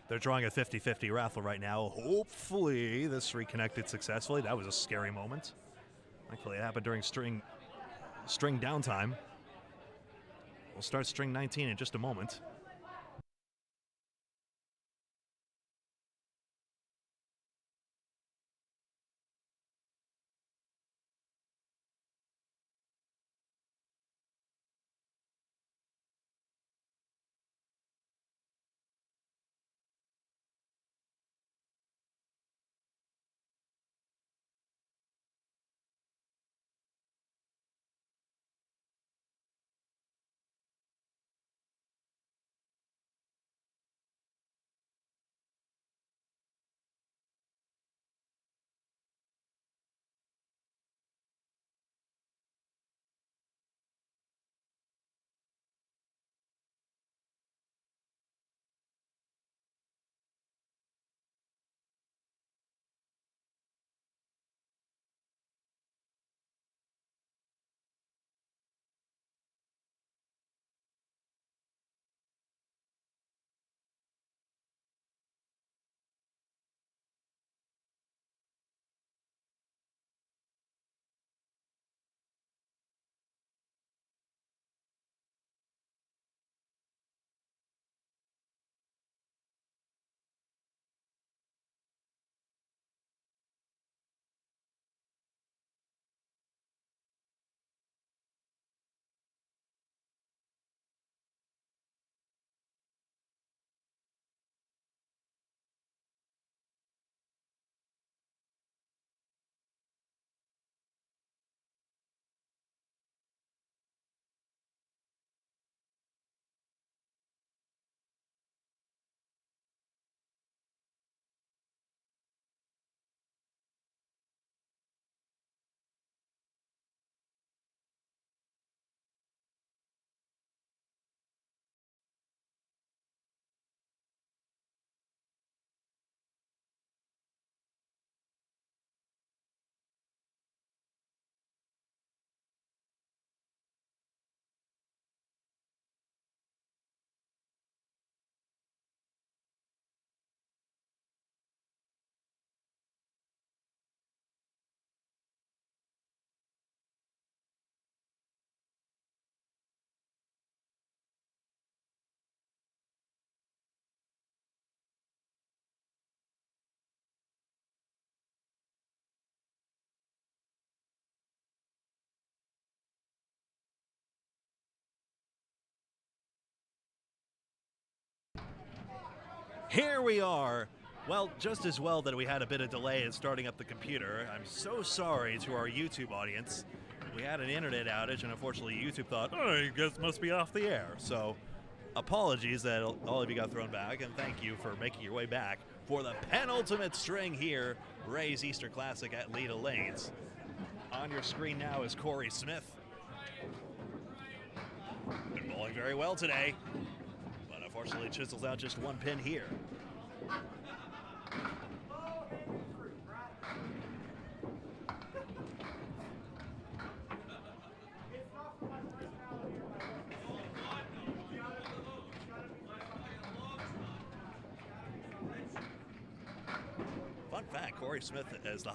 They're drawing a 50-50 raffle right now. Hopefully this reconnected successfully. That was a scary moment. Thankfully it happened during string downtime. We'll start string 19 in just a moment. Here we are. Well, just as well that we had a bit of delay in starting up the computer. I'm so sorry to our YouTube audience. We had an internet outage, and unfortunately YouTube thought, oh, you guys must be off the air. So apologies that all of you got thrown back, and thank you for making your way back for the penultimate string here, Ray's Easter Classic at Leda Lanes. On your screen now is Corey Smith. Been bowling very well today, but unfortunately chisels out just one pin here. Fun fact, Corey Smith is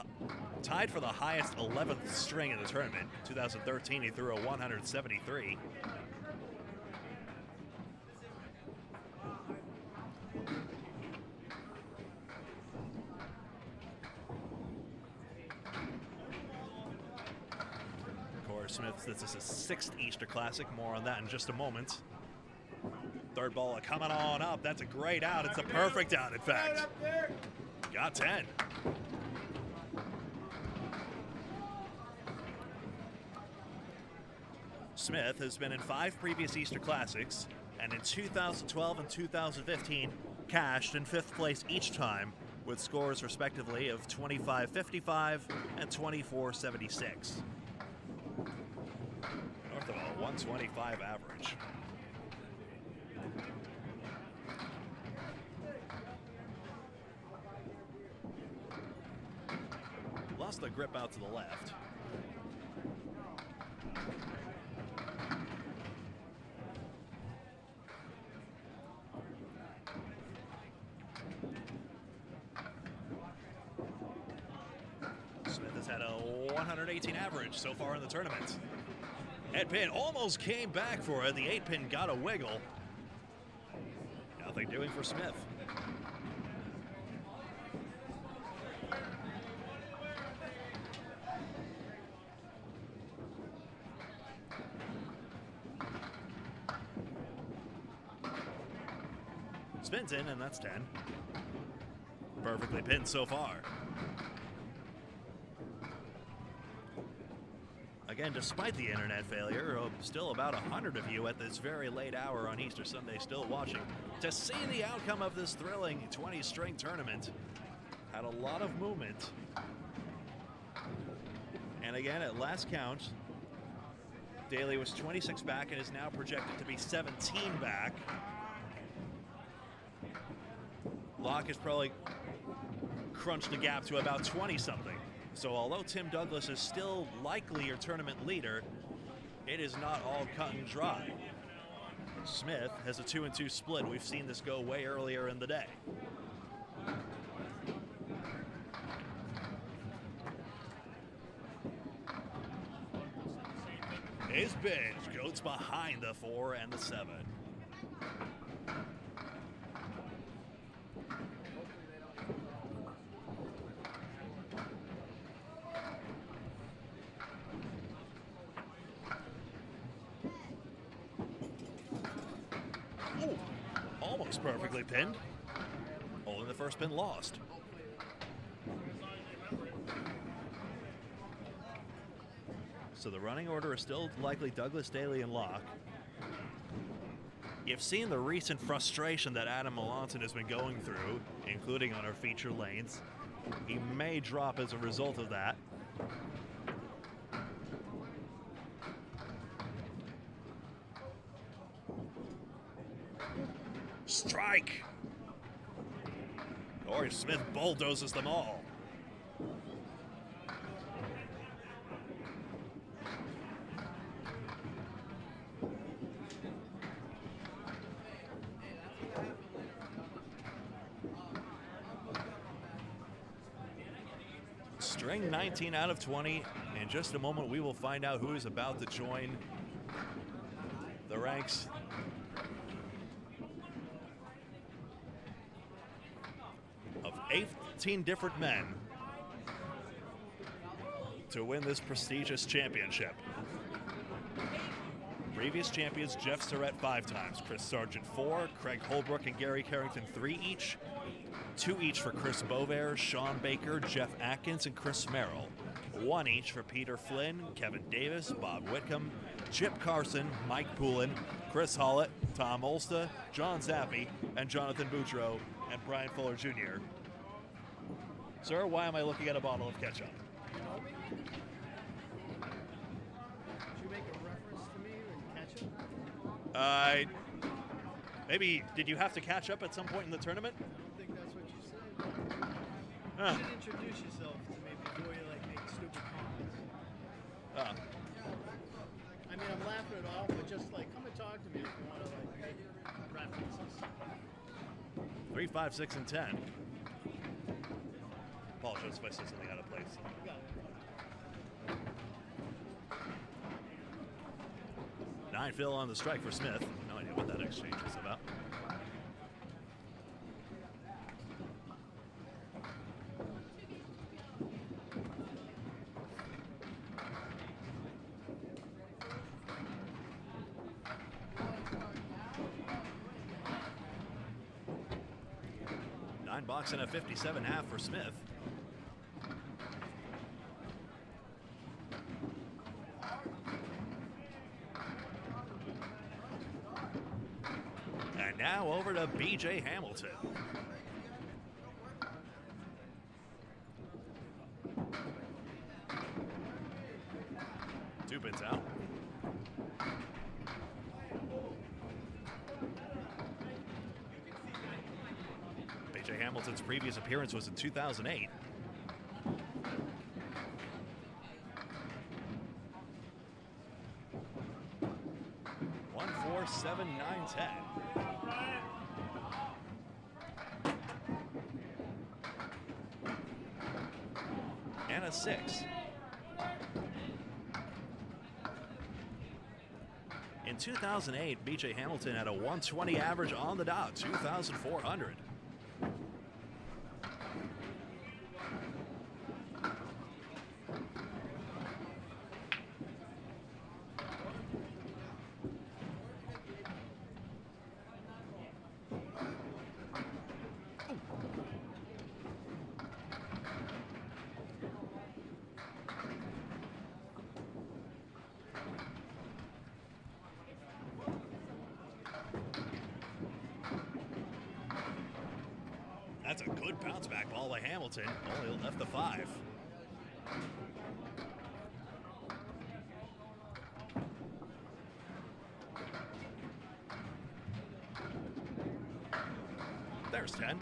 tied for the highest 11th string in the tournament. In 2013, he threw a 173. Corey Smith, this is his 6th Easter Classic. More on that in just a moment. Third ball coming on up. That's a great out. It's a perfect out, in fact. Got 10. Smith has been in 5 previous Easter Classics, and in 2012 and 2015 cashed in 5th place each time, with scores respectively of 25.55 and 24.76. North of a 125 average. Lost the grip out to the left. 118 average so far in the tournament. Head pin almost came back for it. The 8-pin got a wiggle. Nothing doing for Smith. Spins in, and that's 10. Perfectly pinned so far. Again, despite the internet failure, still about 100 of you at this very late hour on Easter Sunday still watching to see the outcome of this thrilling 20-string tournament. Had a lot of movement. And again, at last count, Daly was 26 back and is now projected to be 17 back. Locke has probably crunched the gap to about 20-something. So although Tim Douglas is still likely your tournament leader, it is not all cut and dry. Smith has a 2-2 split. We've seen this go way earlier in the day. His binge goes behind the 4 and the 7. Almost perfectly pinned. Only the first pin lost. So the running order is still likely Douglas, Daly, and Locke. You've seen the recent frustration that Adam Melanson has been going through, including on our feature lanes. He may drop as a result of that. Strike! Corey Smith bulldozes them all. String 19 out of 20. In just a moment, we will find out who is about to join the ranks of 18 different men to win this prestigious championship. Previous champions: Jeff Surratt 5 times, Chris Sargent 4, Craig Holbrook and Gary Carrington 3 each, 2 each for Chris Bovair, Sean Baker, Jeff Atkins, and Chris Merrill. 1 each for Peter Flynn, Kevin Davis, Bob Whitcomb, Chip Carson, Mike Poulin, Chris Hollett, Tom Olsta, John Zappi, and Jonathan Boudreau, and Brian Fuller Jr. Sir, why am I looking at a bottle of ketchup? Did you make a reference to me with ketchup? Maybe, did you have to catch up at some point in the tournament? I don't think that's what you said. Huh. You should introduce yourself to me before you make stupid comments. I mean, I'm laughing it off, but just come and talk to me if you want to make references. 3, 5, 6, and 10. Apologize if I said something out of place. You got it. 9 fill on the strike for Smith. No idea what that exchange is about. $9 and a 57.5 for Smith. And now over to BJ Hamilton. Two bits out. BJ Hamilton's previous appearance was in 2008. One, 4, 7, 9, 10. And a 6. 2008, B.J. Hamilton had a 120 average on the dot, 2,400. That's a good bounce back ball by Hamilton. Only left the 5. There's 10.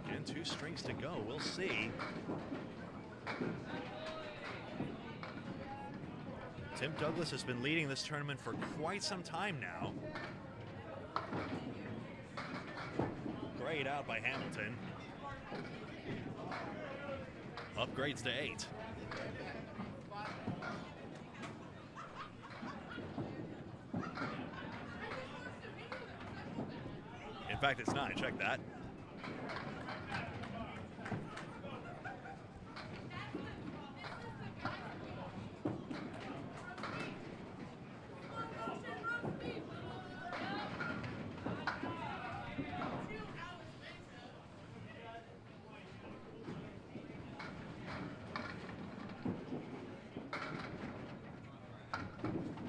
And 2 strings to go. We'll see. Tim Douglas has been leading this tournament for quite some time now. Great out by Hamilton. Upgrades to 8. In fact, it's 9. Check that.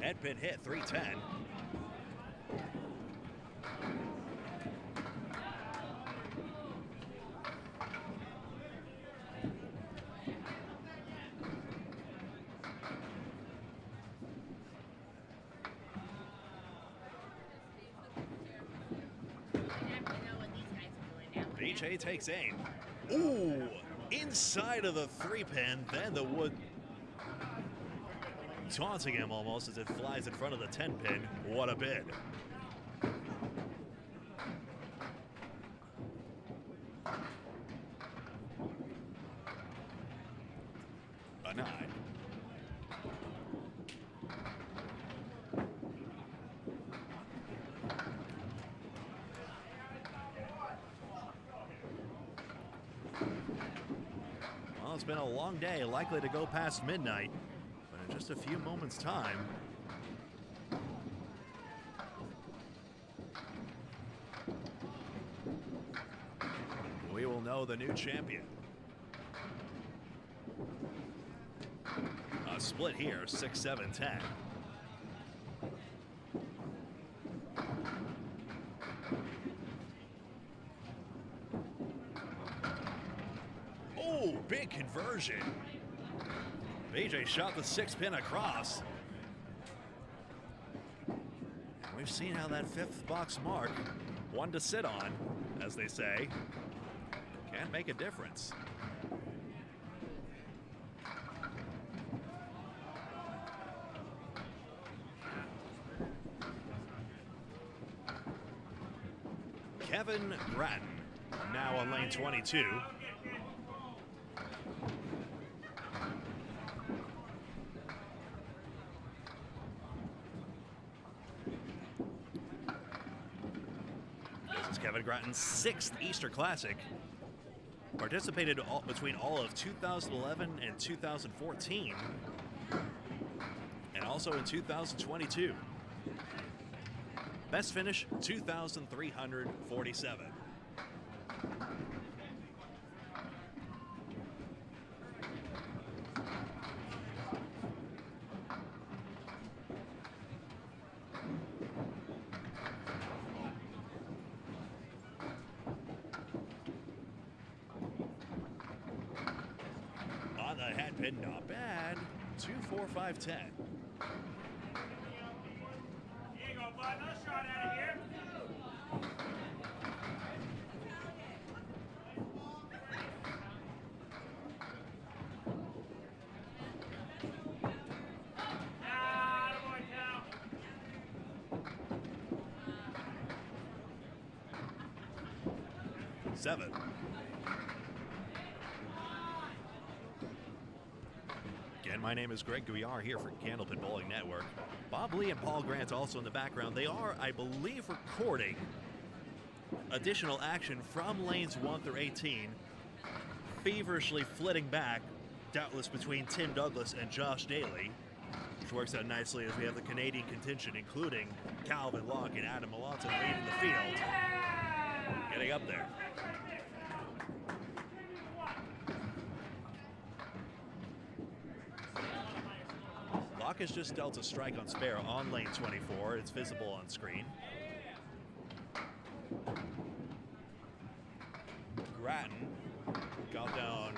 Head pin hit, 310. BJ takes aim. Ooh, inside of the 3-pin, then the wood taunting him almost as it flies in front of the 10-pin. What a bid. A 9. Well, it's been a long day, likely to go past midnight. In just a few moments' time, we will know the new champion. A split here, 6, 7, 10. Oh, big conversion. BJ shot the 6-pin across. And we've seen how that 5th box mark, one to sit on, as they say, can make a difference. Kevin Gratton, now on lane 22. Kevin Gratton's 6th Easter Classic. Participated between all of 2011 and 2014. And also in 2022. Best finish, 2,347. Head pin, not bad. 2, 4, 5, 10. Here you go, bud. No shot out of here. 7. Again, my name is Greg Gouillart here for Candlepin Bowling Network. Bob Lee and Paul Grant also in the background. They are, I believe, recording additional action from lanes 1 through 18, feverishly flitting back, doubtless between Tim Douglas and Josh Daly, which works out nicely as we have the Canadian contingent, including Calvin Locke and Adam Melanson leading the field, getting up there. Locke has just dealt a strike on spare on lane 24. It's visible on screen. Gratton got down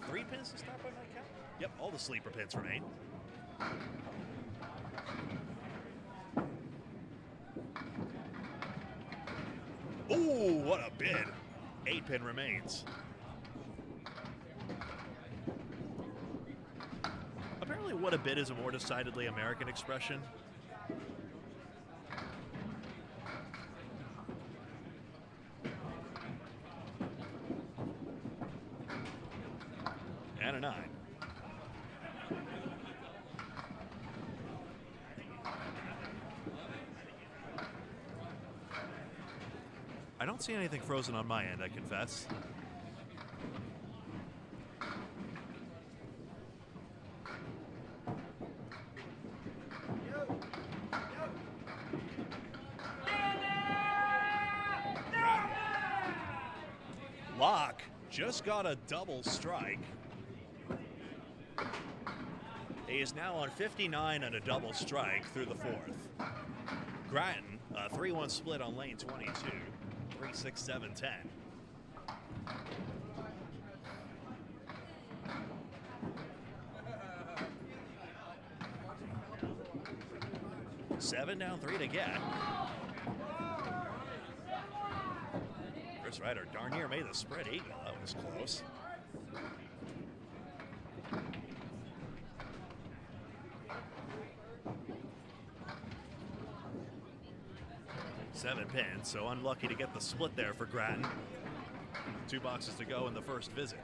3 pins to start by my count. Yep, all the sleeper pins remain. Ooh, what a bid. 8 pin remains. Apparently what a bid is a more decidedly American expression. And a 9. I don't see anything frozen on my end, I confess. Locke just got a double strike. He is now on 59 and a double strike through the 4th. Gratton, a 3-1 split on lane 22. 3, 6, 7, 10. Seven down 3 to get. Chris Ryder darn near made the spread eagle. That was close. Seven pins, so unlucky to get the split there for Gratton. 2 boxes to go in the first visit.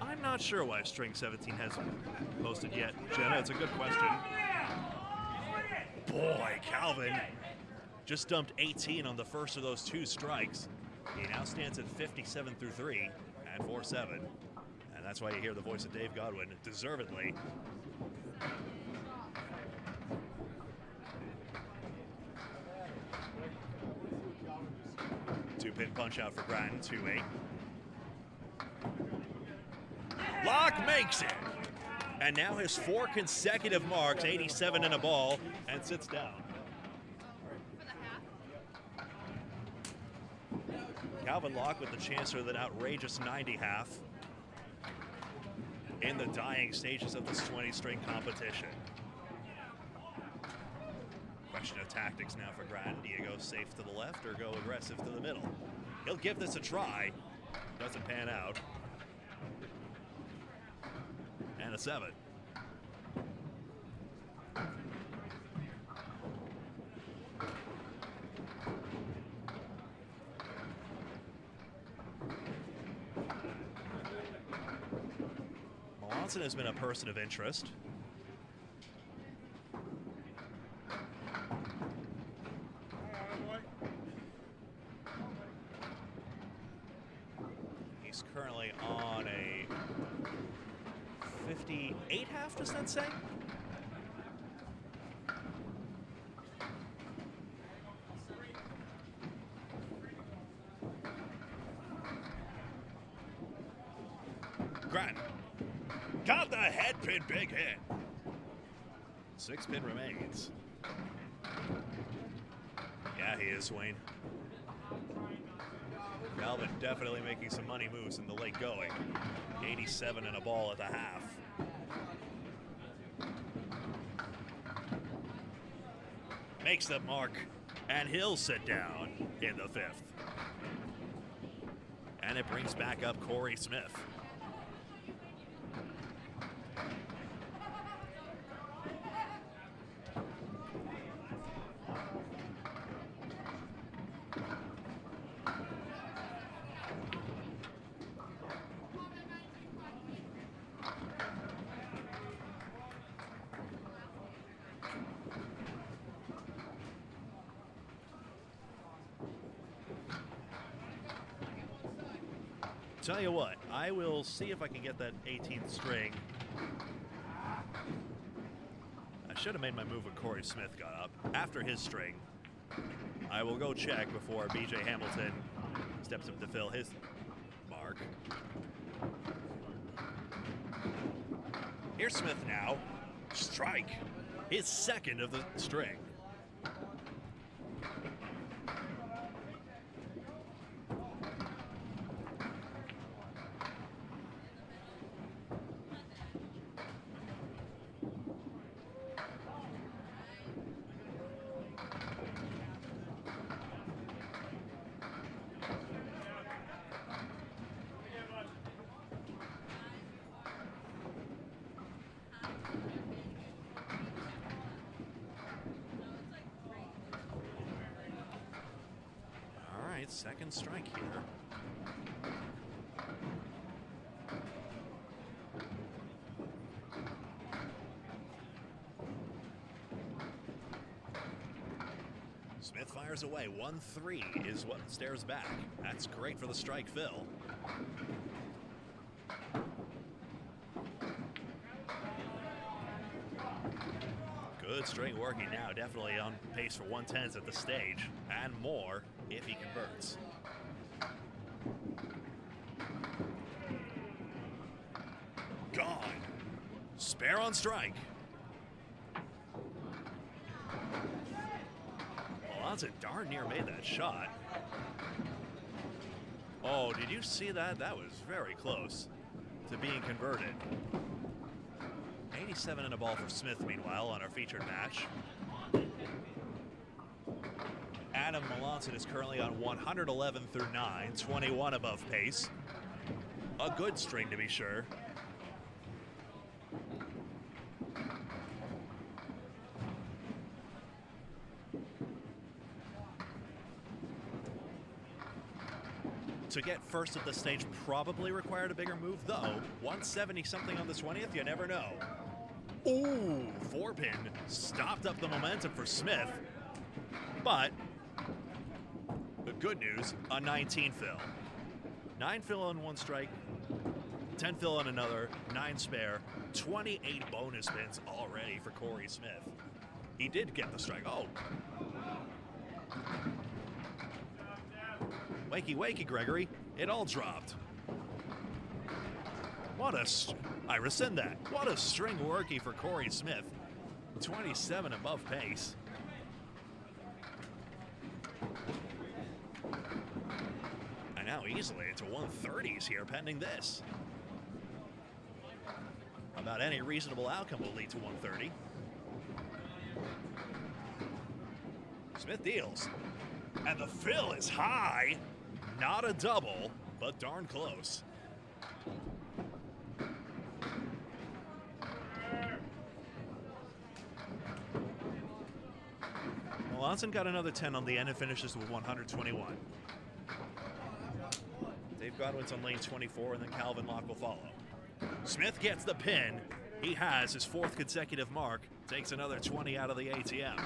I'm not sure why string 17 hasn't posted yet, Jenna. It's a good question. Boy, Calvin just dumped 18 on the first of those 2 strikes. He now stands at 57 through 3 and 4-7. And that's why you hear the voice of Dave Godwin, deservedly. Two-pin punch out for Gratton, 2-8. Locke makes it! And now his 4 consecutive marks, 87 and a ball, and sits down. Calvin Locke with the chance for an outrageous 90 half in the dying stages of this 20-string competition. Question of tactics now for Gratton. Do you go safe to the left or go aggressive to the middle? He'll give this a try. Doesn't pan out. And a 7. Melanson has been a person of interest. He's currently on a 58 half, does that say? Gratton got the head pin, big hit. 6 pin remains. Yeah, he is, Wayne. Calvin definitely making some money moves in the late going. 87 and a ball at the half. Makes the mark, and he'll sit down in the 5th. And it brings back up Corey Smith. Tell you what, I will see if I can get that 18th string. I should have made my move when Corey Smith got up. After his string, I will go check before BJ Hamilton steps up to fill his mark. Here's Smith now. Strike. His second of the string. Second strike here. Smith fires away. 1-3 is what stares back. That's great for the strike fill. Good string working now. Definitely on pace for 110s at the stage and more if he converts. Gone. Spare on strike. Well, that's a darn near made that shot. Oh, did you see that? That was very close to being converted. 87 and a ball for Smith, meanwhile, on our featured match. Adam Melanson is currently on 111 through 9, 21 above pace. A good string, to be sure. To get first at the stage probably required a bigger move, though. 170 something on the 20th, you never know. Ooh, 4-pin stopped up the momentum for Smith. But the good news, a 19 fill. 9 fill on one strike, 10 fill on another, 9 spare, 28 bonus spins already for Corey Smith. He did get the strike. Oh. Wakey, wakey, Gregory. It all dropped. I rescind that. What a string worky for Corey Smith. 27 above pace. And now easily into 130s here pending this. About any reasonable outcome will lead to 130. Smith deals. And the fill is high. Not a double, but darn close. Melanson got another 10 on the end and finishes with 121. Dave Godwin's on lane 24, and then Calvin Locke will follow. Smith gets the pin. He has his 4th consecutive mark. Takes another 20 out of the ATM.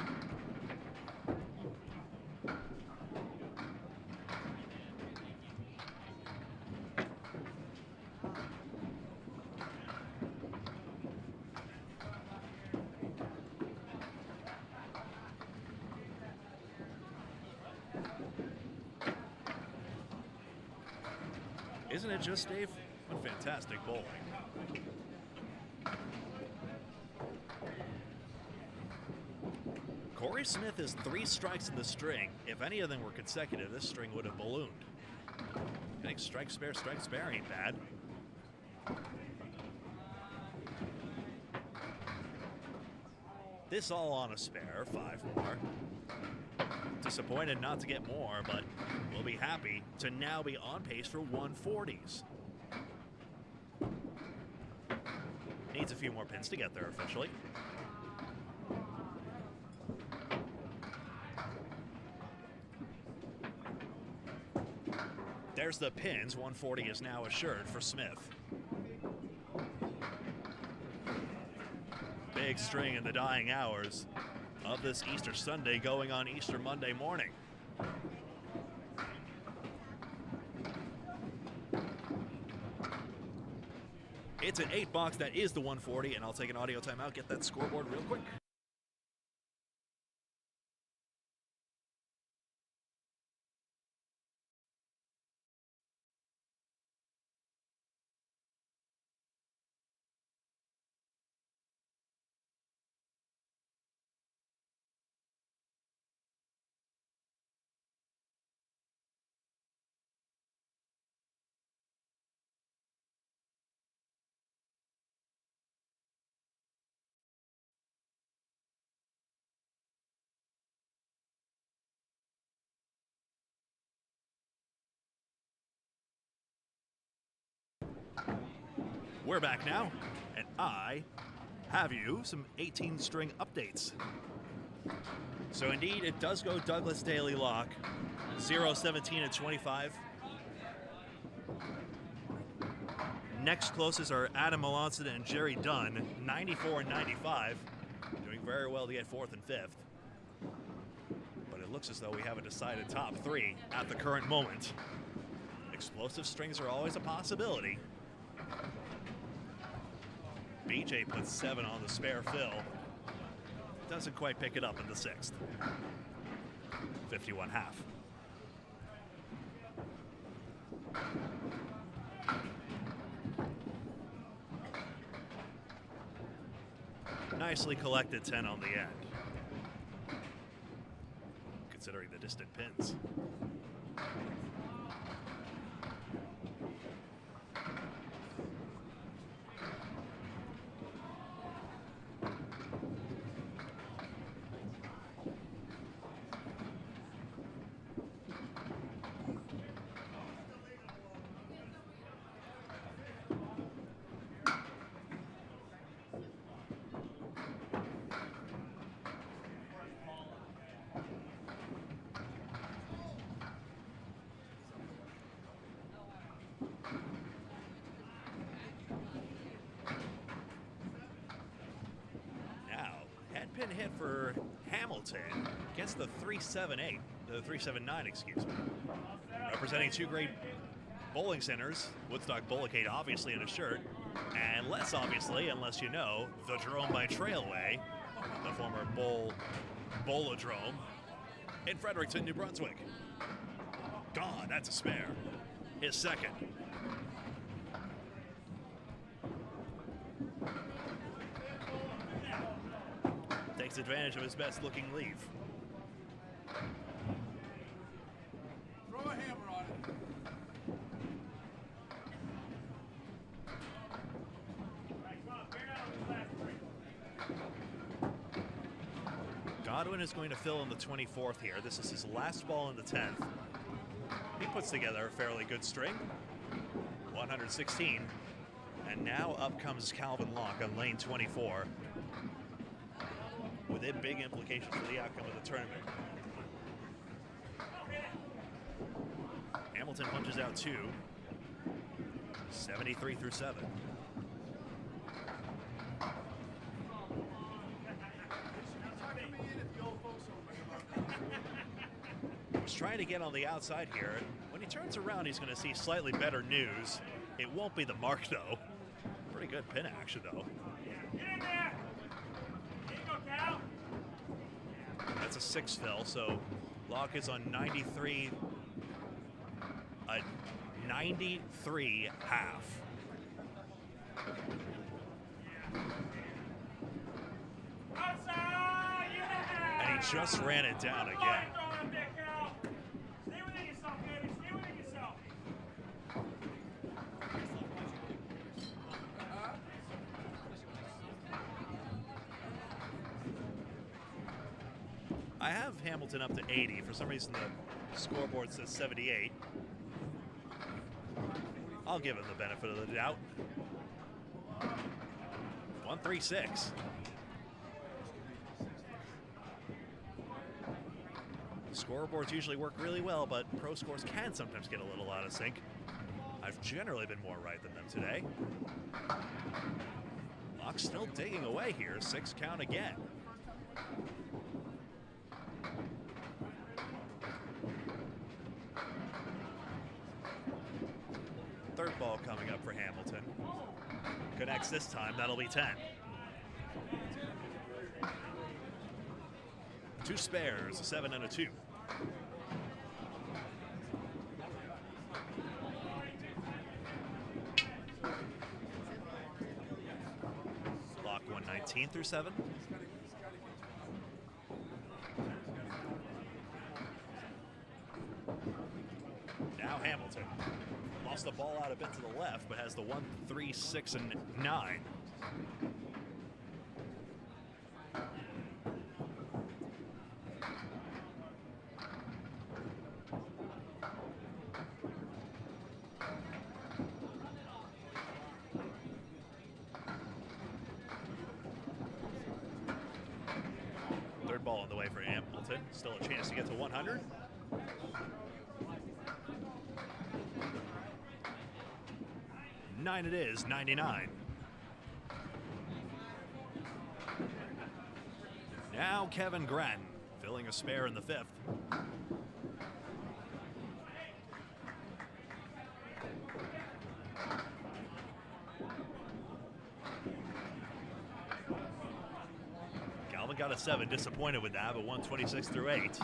Isn't it just, Dave? What fantastic bowling. Corey Smith has 3 strikes in the string. If any of them were consecutive, this string would have ballooned. I think strike, spare ain't bad. This all on a spare, 5 more. Disappointed not to get more, but we'll be happy to now be on pace for 140s. Needs a few more pins to get there officially. There's the pins. 140 is now assured for Smith. Big string in the dying hours of this Easter Sunday going on Easter Monday morning. It's an 8 box that is the 140, and I'll take an audio timeout, get that scoreboard real quick. We're back now, and I have you some 18-string updates. So indeed, it does go Douglas Daly lock, 0, 17, and 25. Next closest are Adam Melanson and Jerry Dunn, 94 and 95, doing very well to get 4th and 5th. But it looks as though we have a decided top 3 at the current moment. Explosive strings are always a possibility. BJ puts 7 on the spare fill. Doesn't quite pick it up in the 6th. 51 half. Nicely collected 10 on the end, considering the distant pins. Pin hit for Hamilton against the 378, the 379, excuse me. Representing 2 great bowling centers, Woodstock Bowlicade obviously in a shirt, and less obviously, unless you know, the Jerome by Trailway, the former Bowladrome in Fredericton, New Brunswick. God, that's a spare. His second. Takes advantage of his best looking leave. Throw a hammer on it. Godwin is going to fill in the 24th here. This is his last ball in the 10th. He puts together a fairly good string. 116. And now up comes Calvin Locke on lane 24. With a big implication for the outcome of the tournament. Hamilton punches out 2. 73 through 7. Was trying to get on the outside here. When he turns around, he's going to see slightly better news. It won't be the mark, though. Pretty good pin action, though. Get in there! Here you go, Cal! That's a 6 fill, so Locke is on 93, 93 half. Outside! Yeah! And he just ran it down again. Throw it there, Cal! Stay within yourself, baby. Stay within yourself. I have Hamilton up to 80. For some reason, the scoreboard says 78. I'll give him the benefit of the doubt. 136. Scoreboards usually work really well, but pro scores can sometimes get a little out of sync. I've generally been more right than them today. Locke's still digging away here. 6 count again. Third ball coming up for Hamilton. Connects this time, that'll be 10. 2 spares, a 7 and a 2. Lock 119 through 7. Now Hamilton. Lost the ball out a bit to the left, but has the 1, 3, 6, and 9. Third ball on the way for Hamilton. Still a chance to get to 100. Nine it is, 99. Now Kevin Gratton, filling a spare in the 5th. Galvin got a 7, disappointed with that, but 126 through 8.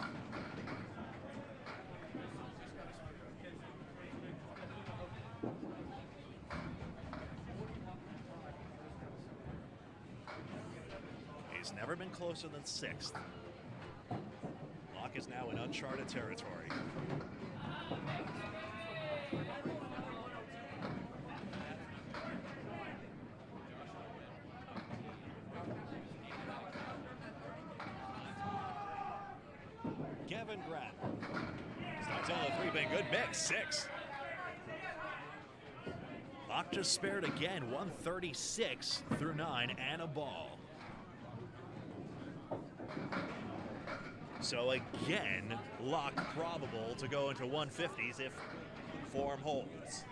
He's never been closer than 6th. Locke is now in uncharted territory. Kevin Gratton. Starts on the 3, been good mix, 6. Locke just spared again, 136 through 9 and a ball. So again, Locke probable to go into 150s if form holds.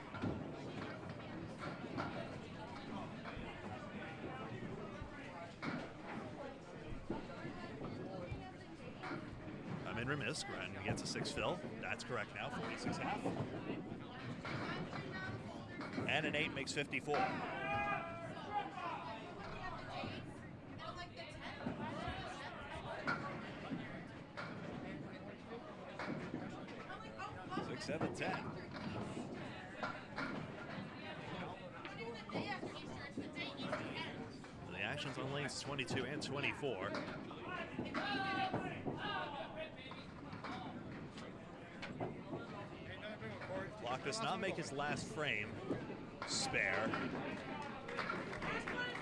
I'm in remiss. Gratton gets a 6 fill. That's correct now, 46.5. And an 8 makes 54. Six, 7, 10. The actions on lanes 22 and 24. Locke does not make his last frame spare,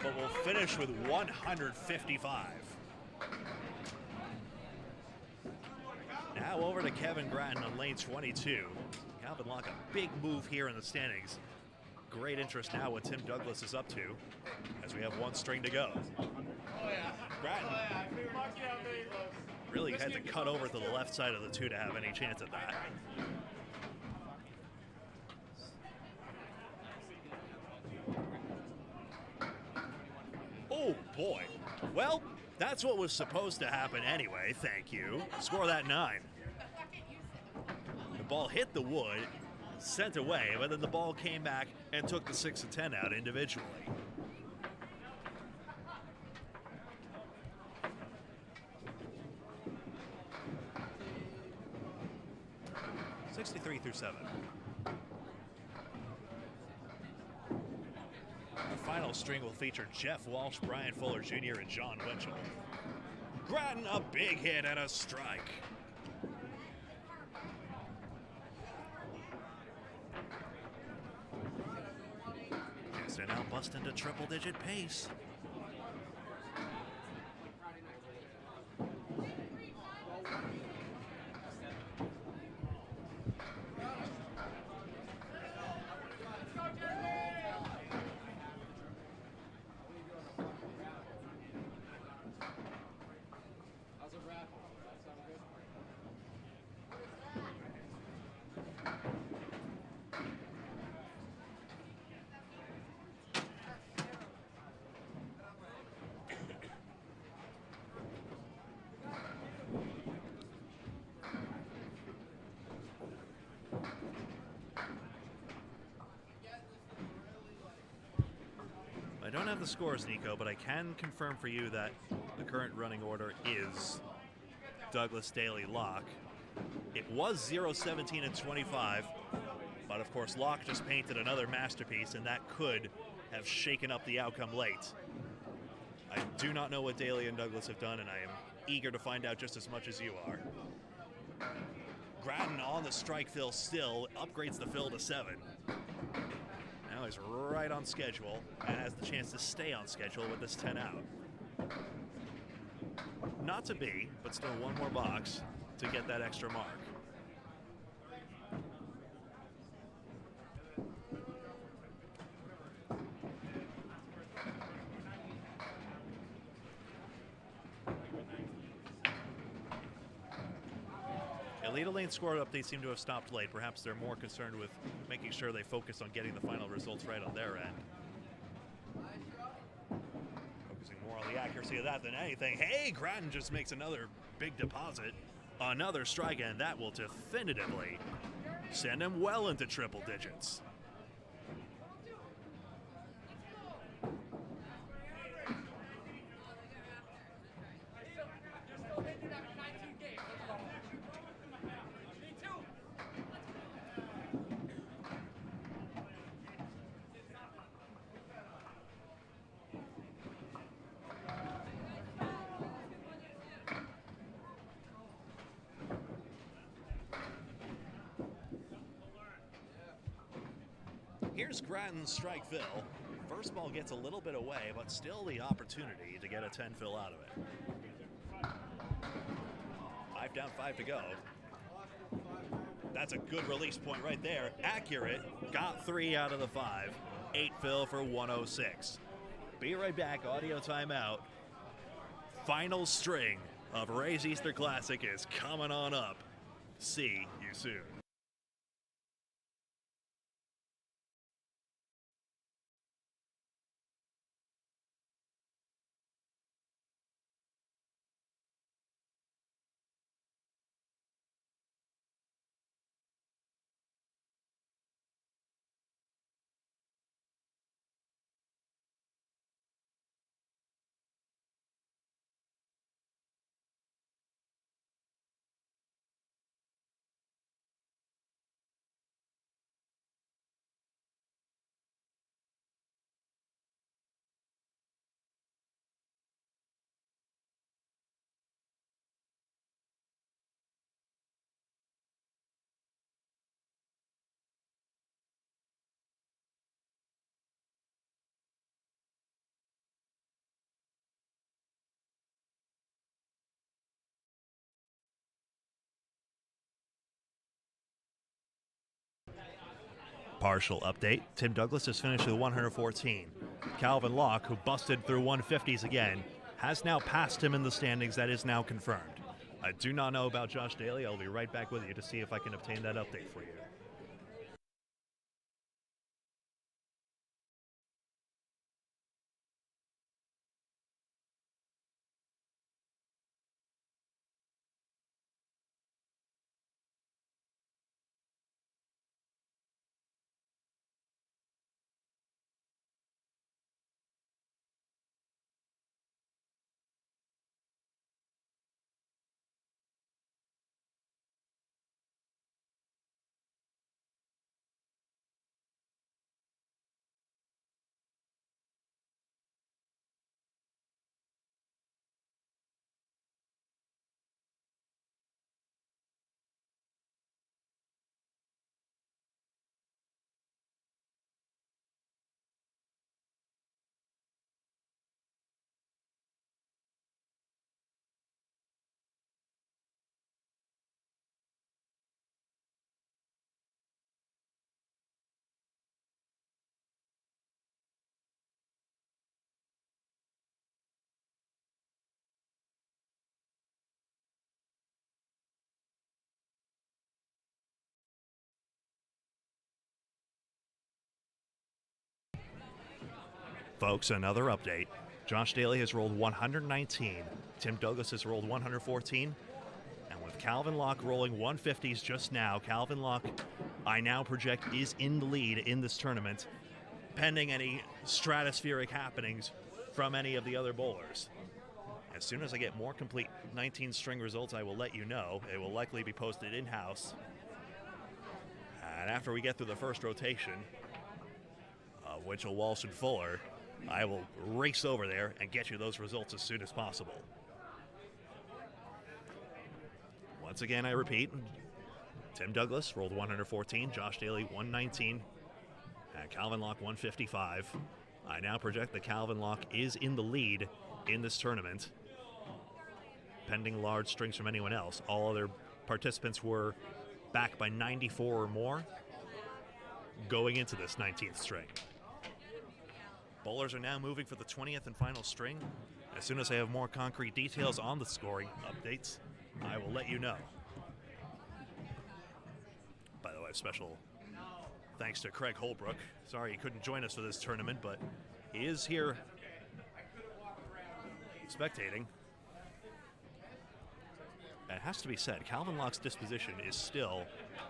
but will finish with 155. Now over to Kevin Gratton on lane 22. Calvin Locke, a big move here in the standings. Great interest now what Tim Douglas is up to as we have 1 string to go. Gratton really had to cut over to the left side of the 2 to have any chance at that. Oh boy. Well, that's what was supposed to happen anyway, thank you. Score that 9. The ball hit the wood, sent away, but then the ball came back and took the 6 and 10 out individually. (63 through 7). Our final string will feature Jeff Walsh, Brian Fuller Jr., and John Winchell. Gratton, a big hit and a strike. Yes, they're now busting to triple-digit pace. don't have the scores, Nico, but I can confirm for you that the current running order is Douglas, Daly, Locke. It was 0, 17, and 25, but of course Locke just painted another masterpiece, and that could have shaken up the outcome late. I do not know what Daly and Douglas have done, and I am eager to find out just as much as you are. Gratton on the strike fill still, upgrades the fill to 7. Now he's right on schedule and has the chance to stay on schedule with this 10 out. Not to be, but still one more box to get that extra mark. Leda Lane score updates seem to have stopped late. Perhaps they're more concerned with making sure they focus on getting the final results right on their end. Focusing more on the accuracy of that than anything. Hey, Gratton just makes another big deposit. Another strike, and that will definitively send him well into triple digits. Here's Gratton's strike fill. First ball gets a little bit away, but still the opportunity to get a 10 fill out of it. 5 down, 5 to go. That's a good release point right there. Accurate. Got 3 out of the 5. 8 fill for 106. Be right back. Audio timeout. Final string of Ray's Easter Classic is coming on up. See you soon. Partial update. Tim Douglas has finished with 114. Calvin Locke, who busted through 150s again, has now passed him in the standings. That is now confirmed. I do not know about Josh Daly. I'll be right back with you to see if I can obtain that update for you. Folks, another update. Josh Daly has rolled 119. Tim Douglas has rolled 114. And with Calvin Locke rolling 150s just now, Calvin Locke, I now project, is in the lead in this tournament. pending any stratospheric happenings from any of the other bowlers. As soon as I get more complete 19 string results, I will let you know. It will likely be posted in-house. And after we get through the first rotation of Winchell, Walsh, and Fuller, I will race over there and get you those results as soon as possible. Once again, I repeat, Tim Douglas rolled 114, Josh Daly 119, and Calvin Locke 155. I now project that Calvin Locke is in the lead in this tournament, pending large strings from anyone else. All other participants were back by 94 or more going into this 19th string. Bowlers are now moving for the 20th and final string. As soon as I have more concrete details on the scoring updates, I will let you know. By the way, special thanks to Craig Holbrook. Sorry he couldn't join us for this tournament, but he is here spectating. It has to be said, Calvin Locke's disposition is still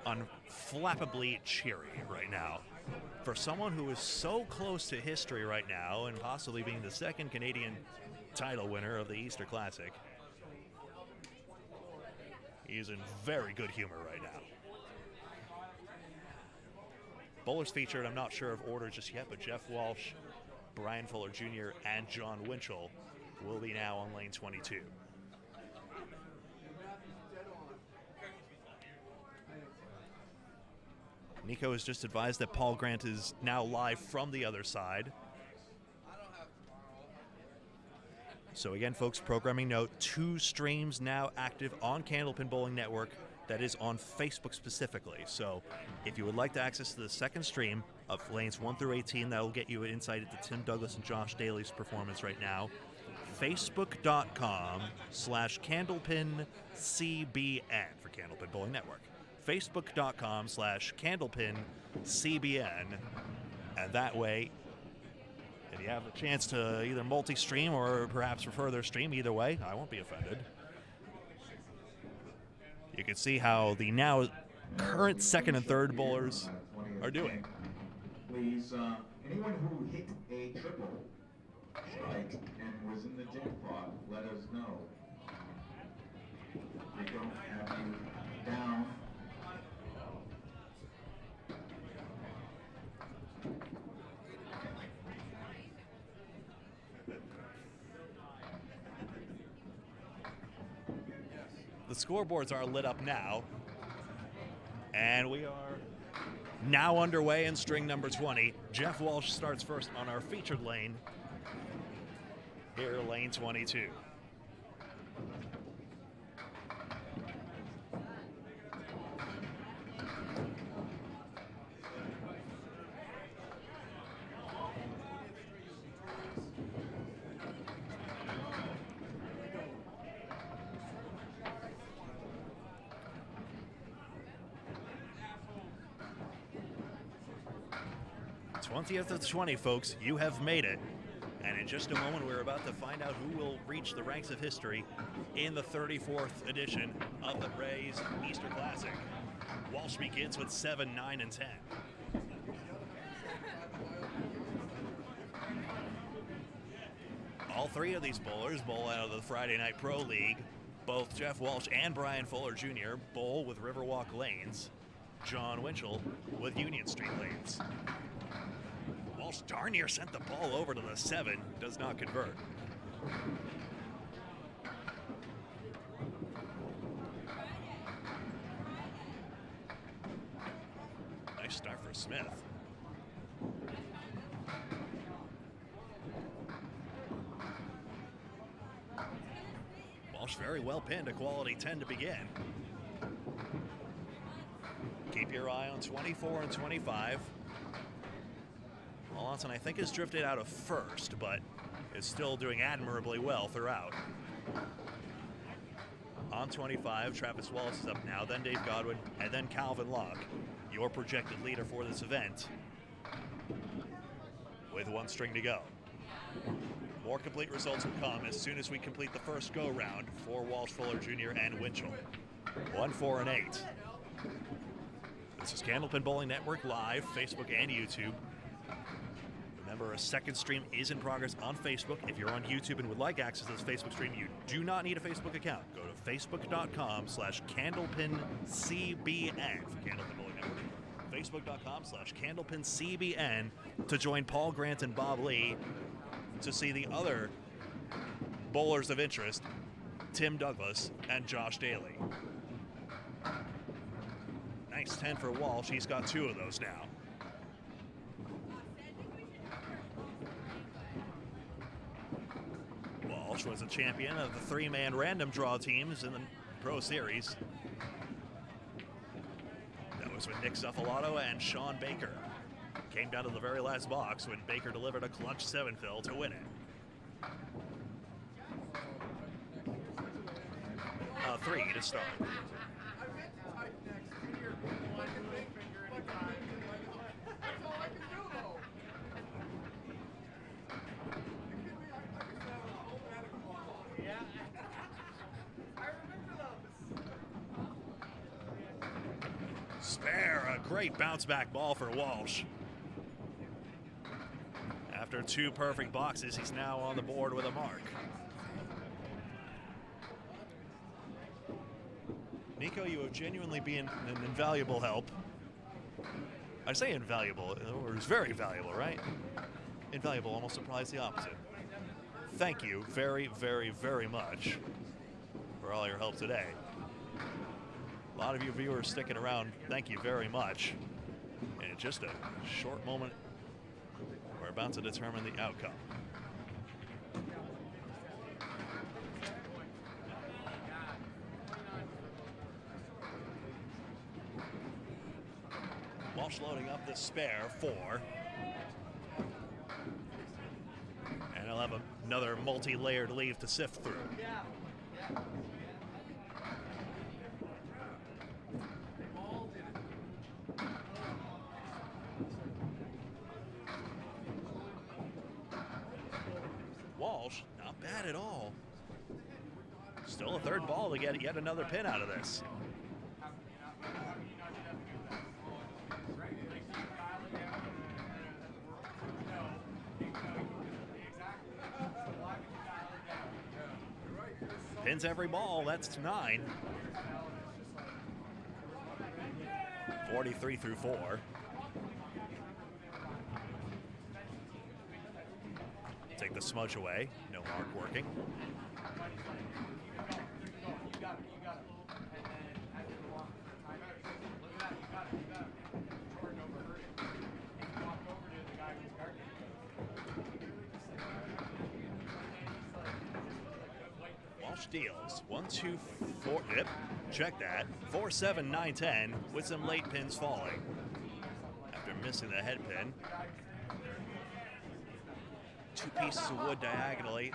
unflappably cheery right now. For someone who is so close to history right now and possibly being the second Canadian title winner of the Easter Classic, he is in very good humor right now. Bowlers featured, I'm not sure of order just yet, but Jeff Walsh, Brian Fuller Jr., and John Winchell will be now on lane 22. Nico has just advised that Paul Grant is now live from the other side. So again, folks, programming note, 2 streams now active on Candlepin Bowling Network that is on Facebook specifically. So if you would like to access the second stream of lanes 1 through 18, that will get you an insight into Tim Douglas and Josh Daly's performance right now. Facebook.com/CandlepinCBN for Candlepin Bowling Network. Facebook.com/CandlepinCBN. And that way, if you have a chance to either multi-stream or perhaps for further stream, either way, I won't be offended. You can see how the now current second and third bowlers are doing. Please, anyone who hit a triple strike and was in the jackpot, let us know. We don't have you down. The scoreboards are lit up now, and we are now underway in string number 20. Jeff Walsh starts first on our featured lane, here lane 22. th of 20, folks, you have made it. And in just a moment, we're about to find out who will reach the ranks of history in the 34th edition of the Rays Easter Classic. Walsh begins with 7, 9, and 10. All 3 of these bowlers bowl out of the Friday Night Pro League. Both Jeff Walsh and Brian Fuller Jr. bowl with Riverwalk lanes. John Winchell with Union Street lanes. Walsh darn near sent the ball over to the 7, does not convert. Nice start for Smith. Walsh very well pinned, a quality 10 to begin. Keep your eye on 24 and 25. Melanson, I think, has drifted out of first, but is still doing admirably well throughout. On 25, Travis Wallace is up now, then Dave Godwin, and then Calvin Locke, your projected leader for this event, with 1 string to go. More complete results will come as soon as we complete the first go-round for Walsh, Fuller Jr., and Winchell. 1, 4, and 8. This is Candlepin Bowling Network live, Facebook and YouTube. Remember, a second stream is in progress on Facebook. If you're on YouTube and would like access to this Facebook stream, you do not need a Facebook account. Go to facebook.com/candlepin_CBN for Candlepin Bowling Network. Facebook.com/candlepin_CBN to join Paul Grant and Bob Lee to see the other bowlers of interest, Tim Douglas and Josh Daly. Nice 10 for Walsh. He's got 2 of those now. Walsh was a champion of the 3-man random draw teams in the Pro Series. That was with Nick Zuffalato and Sean Baker. Came down to the very last box when Baker delivered a clutch 7-fill to win it. 3 to start. Spare, a great bounce back ball for Walsh. After 2 perfect boxes, he's now on the board with a mark. Nico, you have genuinely been an invaluable help. I say invaluable, or it's very valuable, right? Invaluable almost implies the opposite. Thank you very, very, very much for all your help today. A lot of you viewers sticking around, thank you very much. And in just a short moment, we're about to determine the outcome. Walsh loading up the spare 4. And he'll have another multi-layered leave to sift through. Walsh, not bad at all. Still a 3rd ball to get yet another pin out of this. Pins every ball, that's 9. 43 through 4. Take the smudge away, no mark working. Walsh deals 1, 2, 4. Yep, check that. 4, 7, 9, 10 with some late pins falling after missing the head pin. 2 pieces of wood diagonally.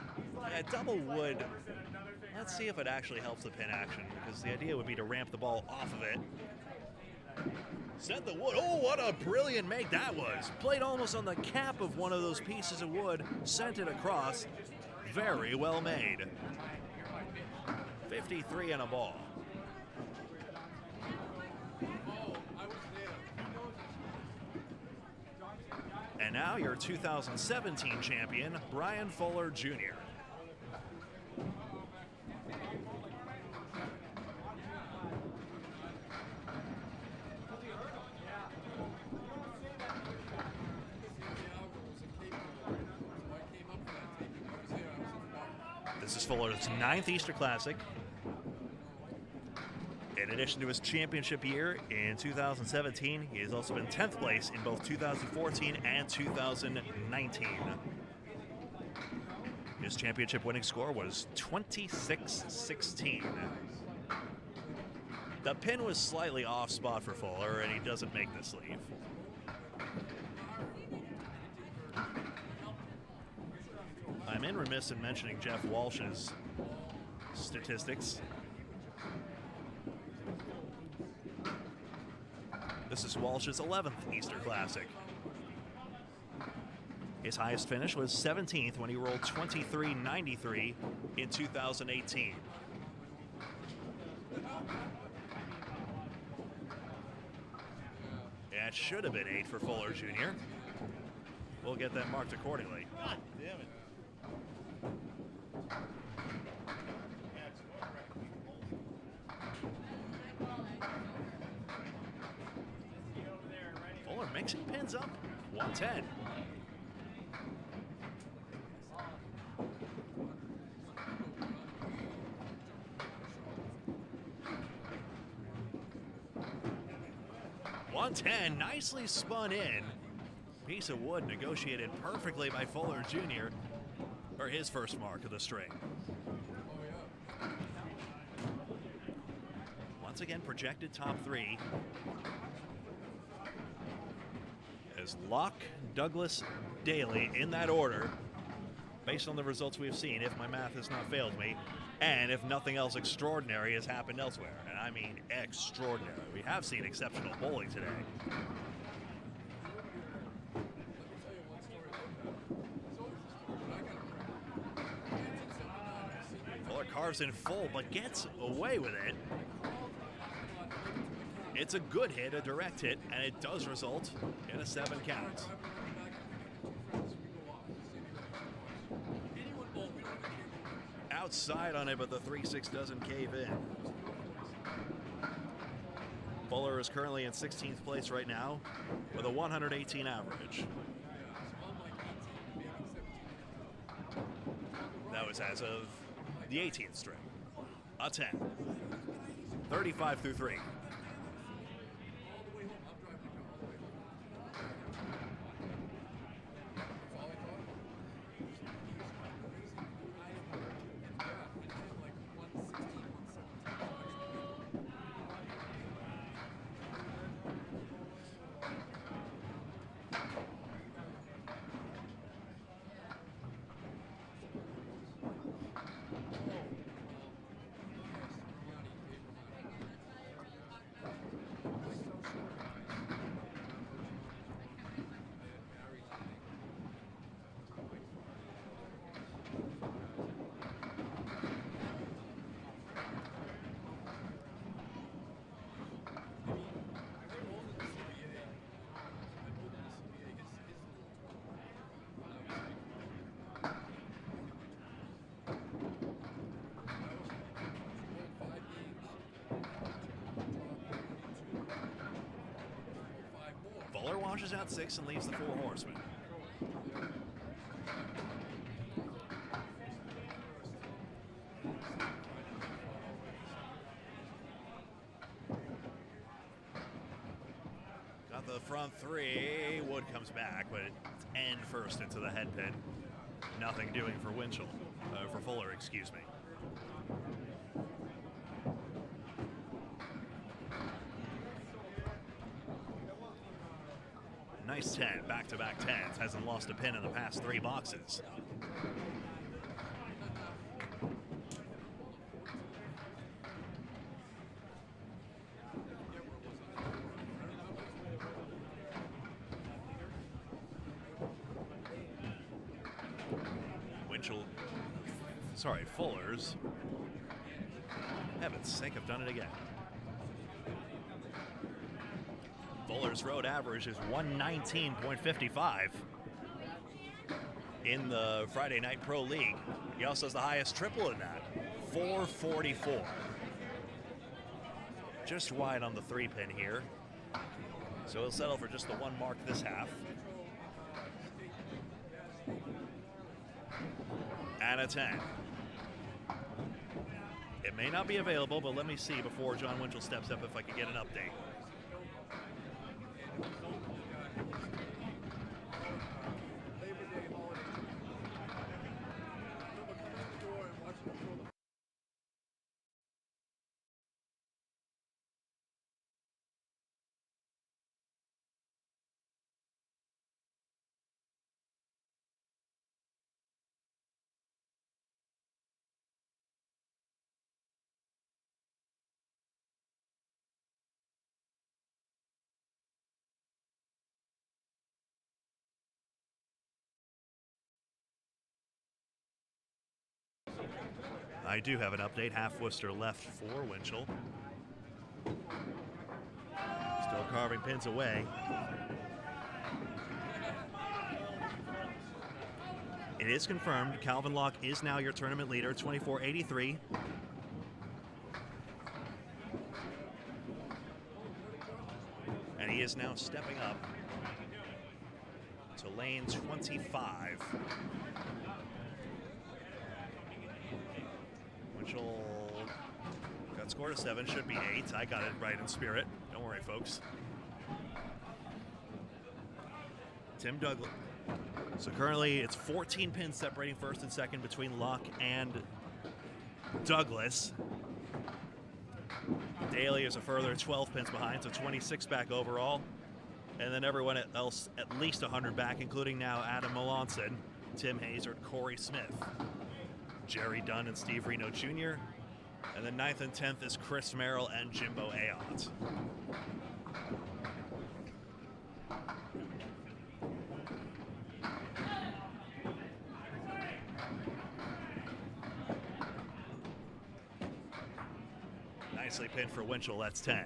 Yeah, double wood. Let's see if it actually helps the pin action, because the idea would be to ramp the ball off of it. Sent the wood. Oh, what a brilliant make that was. Played almost on the cap of one of those pieces of wood. Sent it across. Very well made. 53 and a ball. And now your 2017 champion, Brian Fuller Jr. This is Fuller's 9th Easter Classic. In addition to his championship year in 2017, he has also been 10th place in both 2014 and 2019. His championship winning score was 26-16. The pin was slightly off spot for Fuller, and he doesn't make this leave. I'm remiss in mentioning Jeff Walsh's statistics. This is Walsh's 11th Easter Classic. His highest finish was 17th when he rolled 23.93 in 2018. That should have been 8 for Fuller Jr. we'll get that marked accordingly. God damn it. Fuller mixing pins up. 110. .110, nicely spun in. Piece of wood negotiated perfectly by Fuller Jr. for his first mark of the string. Once again, projected top three. As Locke, Douglas, Daly in that order, based on the results we've seen, if my math has not failed me, and if nothing else extraordinary has happened elsewhere. And I mean extraordinary. We have seen exceptional bowling today. Fuller carves in full, but gets away with it. It's a good hit, a direct hit, and it does result in a 7 count. Outside on it, but the 3-6 doesn't cave in. Fuller is currently in 16th place right now with a 118 average. That was as of the 18th string. A 10. 35 through 3. Fuller washes out 6 and leaves the 4 horsemen. Got the front 3. Wood comes back, but it's end first into the head pin. Nothing doing for Winchell, for Fuller, excuse me. Nice 10, back-to-back 10s. Hasn't lost a pin in the past 3 boxes. Fuller's. Heaven's sake, I've done it again. Fuller's road average is 119.55 in the Friday Night Pro League. He also has the highest triple in that, 444. Just wide on the 3-pin here. So he'll settle for just the 1 mark this half. And a 10. It may not be available, but let me see before John Winchell steps up if I can get an update. I do have an update. Half Worcester left for Winchell. Still carving pins away. It is confirmed. Calvin Locke is now your tournament leader, 24.83. And he is now stepping up to lane 25. Winchell got scored a 7, should be 8. I got it right in spirit. Don't worry, folks. Tim Douglas. So currently it's 14 pins separating first and second between Locke and Douglas. Daly is a further 12 pins behind, so 26 back overall. And then everyone else at least 100 back, including now Adam Melanson, Tim Hazard, Corey Smith, Jerry Dunn, and Steve Reno Jr. And then 9th and 10th is Chris Merrill and Jimbo Ayotte. Nicely pinned for Winchell, that's 10.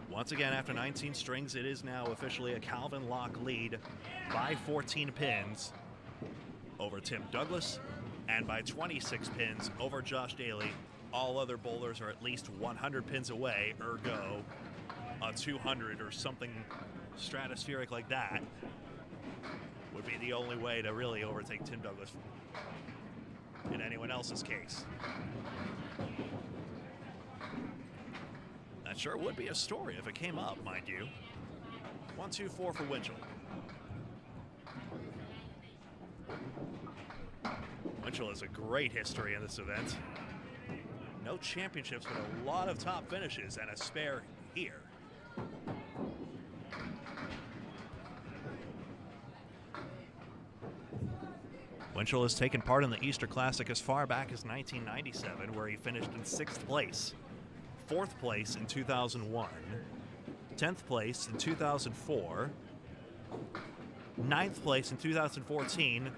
Once again, after 19 strings, it is now officially a Calvin Locke lead by 14 pins over Tim Douglas and by 26 pins over Josh Daly. All other bowlers are at least 100 pins away, ergo a 200 or something stratospheric like that would be the only way to really overtake Tim Douglas in anyone else's case. That sure would be a story if it came up, mind you. 1-2-4 for Winchell. Winchell has a great history in this event. No championships, but a lot of top finishes and a spare here. Winchell has taken part in the Easter Classic as far back as 1997, where he finished in 6th place. 4th place in 2001, 10th place in 2004, 9th place in 2014,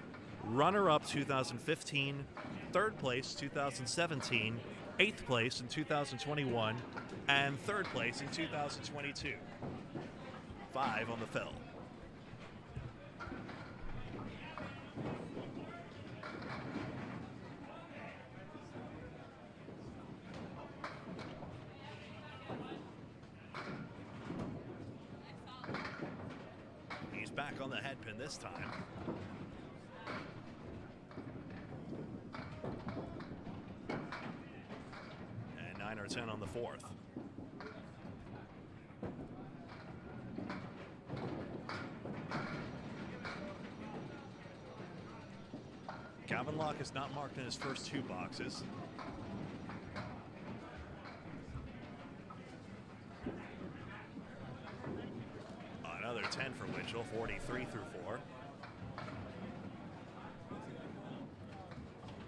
runner-up 2015, 3rd place 2017, 8th place in 2021, and 3rd place in 2022. 5 on the fill. Back on the head pin this time. And 9 or 10 on the 4th. Calvin Locke is not marked in his first 2 boxes. Another 10 for Winchell, 43 through 4.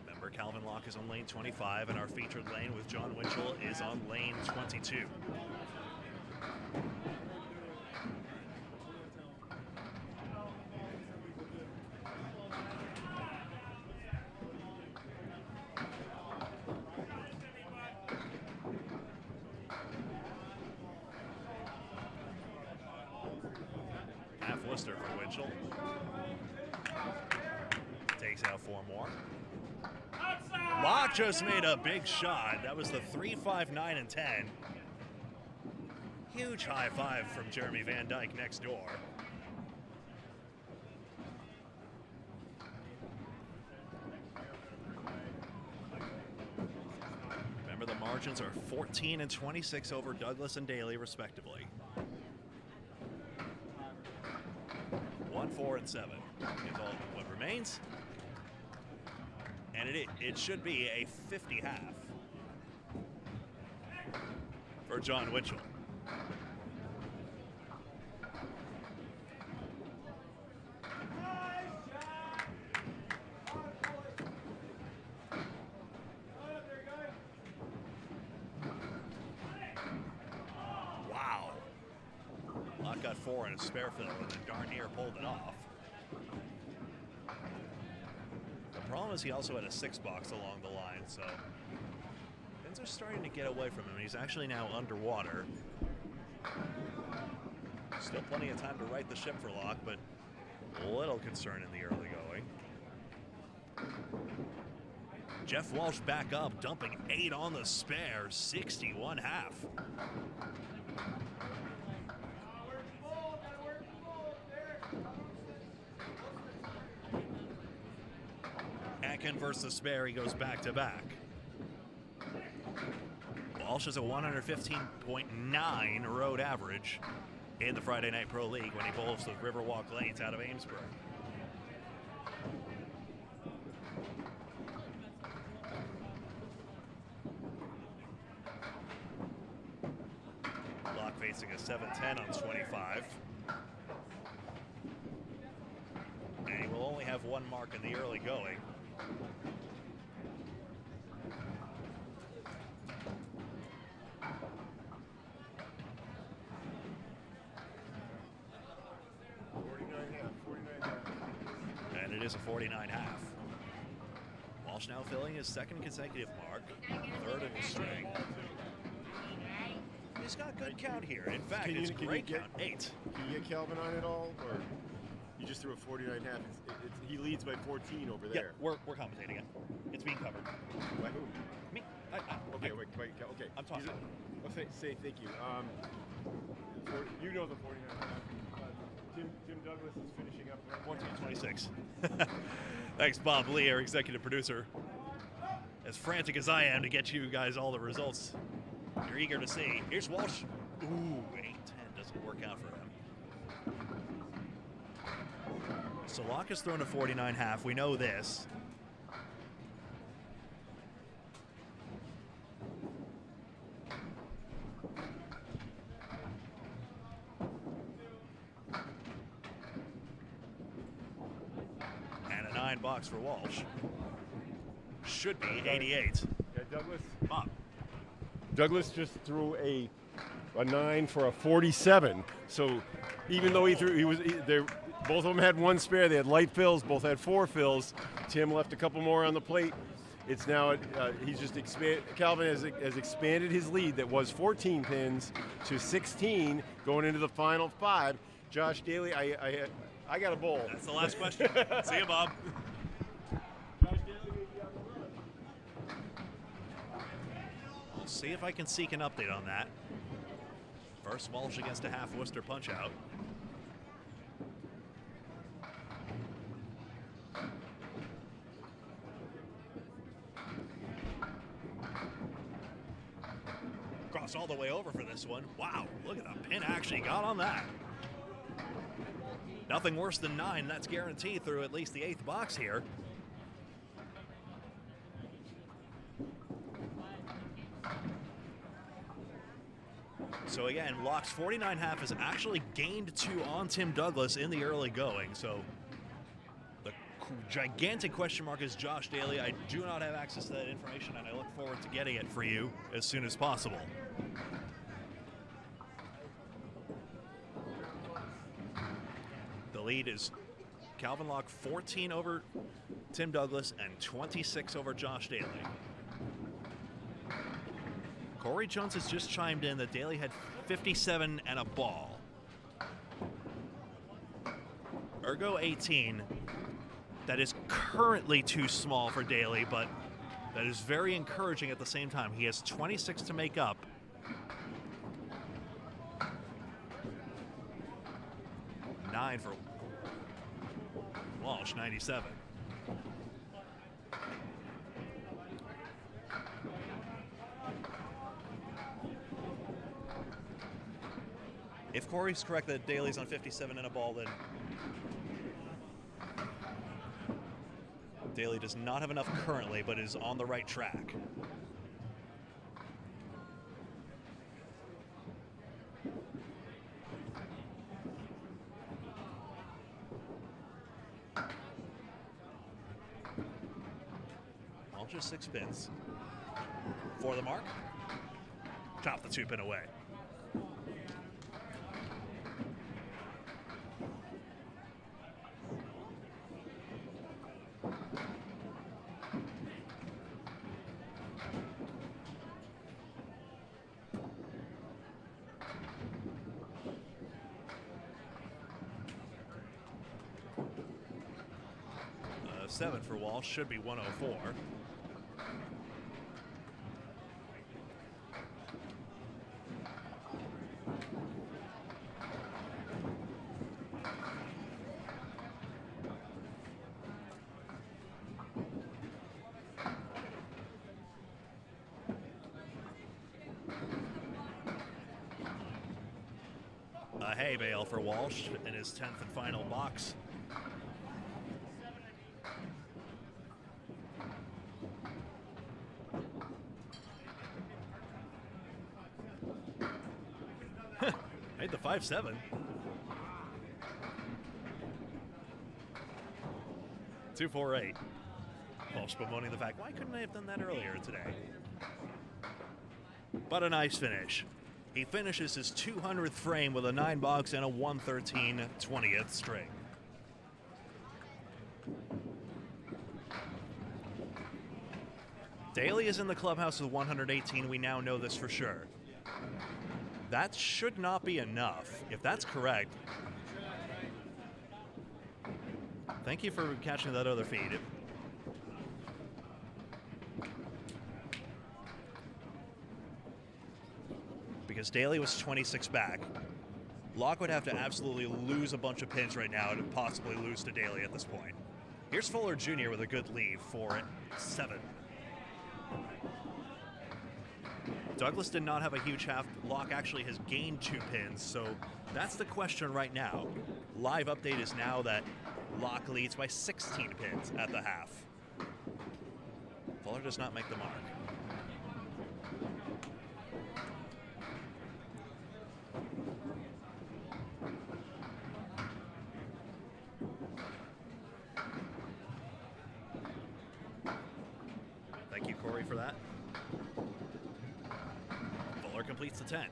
Remember, Calvin Locke is on lane 25, and our featured lane with John Winchell is on lane 22. For Winchell. Takes out 4 more. Locke just made a big shot. That was the 3, 5, 9, and 10. Huge high five from Jeremy Van Dyke next door. Remember, the margins are 14 and 26 over Douglas and Daly, respectively. 1, 4, and 7 is all what remains. And it should be a 50 half for John Winchell. Wow. Locke got 4 in a spare fill and then darn near pulled it off. The problem is he also had a 6 box along the line, so pins are starting to get away from him. He's actually now underwater. Still plenty of time to right the ship for Locke, but a little concern in the early going. Jeff Walsh back up, dumping 8 on the spare, 61 half. Atkin versus spare, he goes back to back. Walsh has a 115.9 road average in the Friday Night Pro League when he bowls the Riverwalk Lanes out of Amesbury. Locke facing a 710 on 25. And he will only have 1 mark in the early going. And it is a 49 half. Walsh now filling his 2nd consecutive mark, 3rd in the string. He's got good count here. In fact, it's great count, 8. Can you get Calvin on it all, or you just threw a 49 half? He leads by 14 over there. Yeah, we're commentating it. It's being covered. By who? Me. Okay, wait, okay. I'm talking. Say thank you. You know the 49 half. Tim Douglas is finishing up. 14:26. Thanks, Bob Lee, our executive producer. As frantic as I am to get you guys all the results you're eager to see. Here's Walsh. Ooh, 8-10 doesn't work out for him. So Locke has thrown a 49 half. We know this. And a 9 box for Walsh. Should be 88. Yeah, Douglas. Bob. Douglas just threw a 9 for a 47. So even though both of them had 1 spare. They had light fills. Both had 4 fills. Tim left a couple more on the plate. It's now he's just Calvin has expanded his lead that was 14 pins to 16 going into the final 5. Josh Daly, I got a bowl. That's the last question. See you, Bob. We'll see if I can seek an update on that. First Walsh against a half Worcester punch out. Cross all the way over for this one. Wow, look at the pin actually got on that. Nothing worse than 9. That's guaranteed through at least the 8th box here. So again, Locke's 49 half has actually gained 2 on Tim Douglas in the early going. So the gigantic question mark is Josh Daly. I do not have access to that information, and I look forward to getting it for you as soon as possible. The lead is Calvin Locke 14 over Tim Douglas and 26 over Josh Daly. Corey Jones has just chimed in that Daly had 57 and a ball. Ergo 18. That is currently too small for Daly, but that is very encouraging at the same time. He has 26 to make up. Nine for Walsh, 97. If Corey's correct that Daly's on 57 and a ball, then Daly does not have enough currently, but is on the right track. All just 6 pins. For the mark. Chop the 2 pin away. Seven for Walsh, should be 104. a hay bale for Walsh in his 10th and final box. Made the 5-7. 2-4-8. Walsh bemoaning the fact, why couldn't I have done that earlier today? But a nice finish. He finishes his 200th frame with a 9-box and a 113 20th string. Daly is in the clubhouse with 118. We now know this for sure. That should not be enough. If that's correct, thank you for catching that other feed. Because Daly was 26 back. Locke would have to absolutely lose a bunch of pins right now to possibly lose to Daly at this point. Here's Fuller Jr. with a good lead for 7. Douglas did not have a huge half. Locke actually has gained 2 pins, so that's the question right now. Live update is now that Locke leads by 16 pins at the half. Fuller does not make the mark. Thank you, Corey, for that. Fuller completes the 10.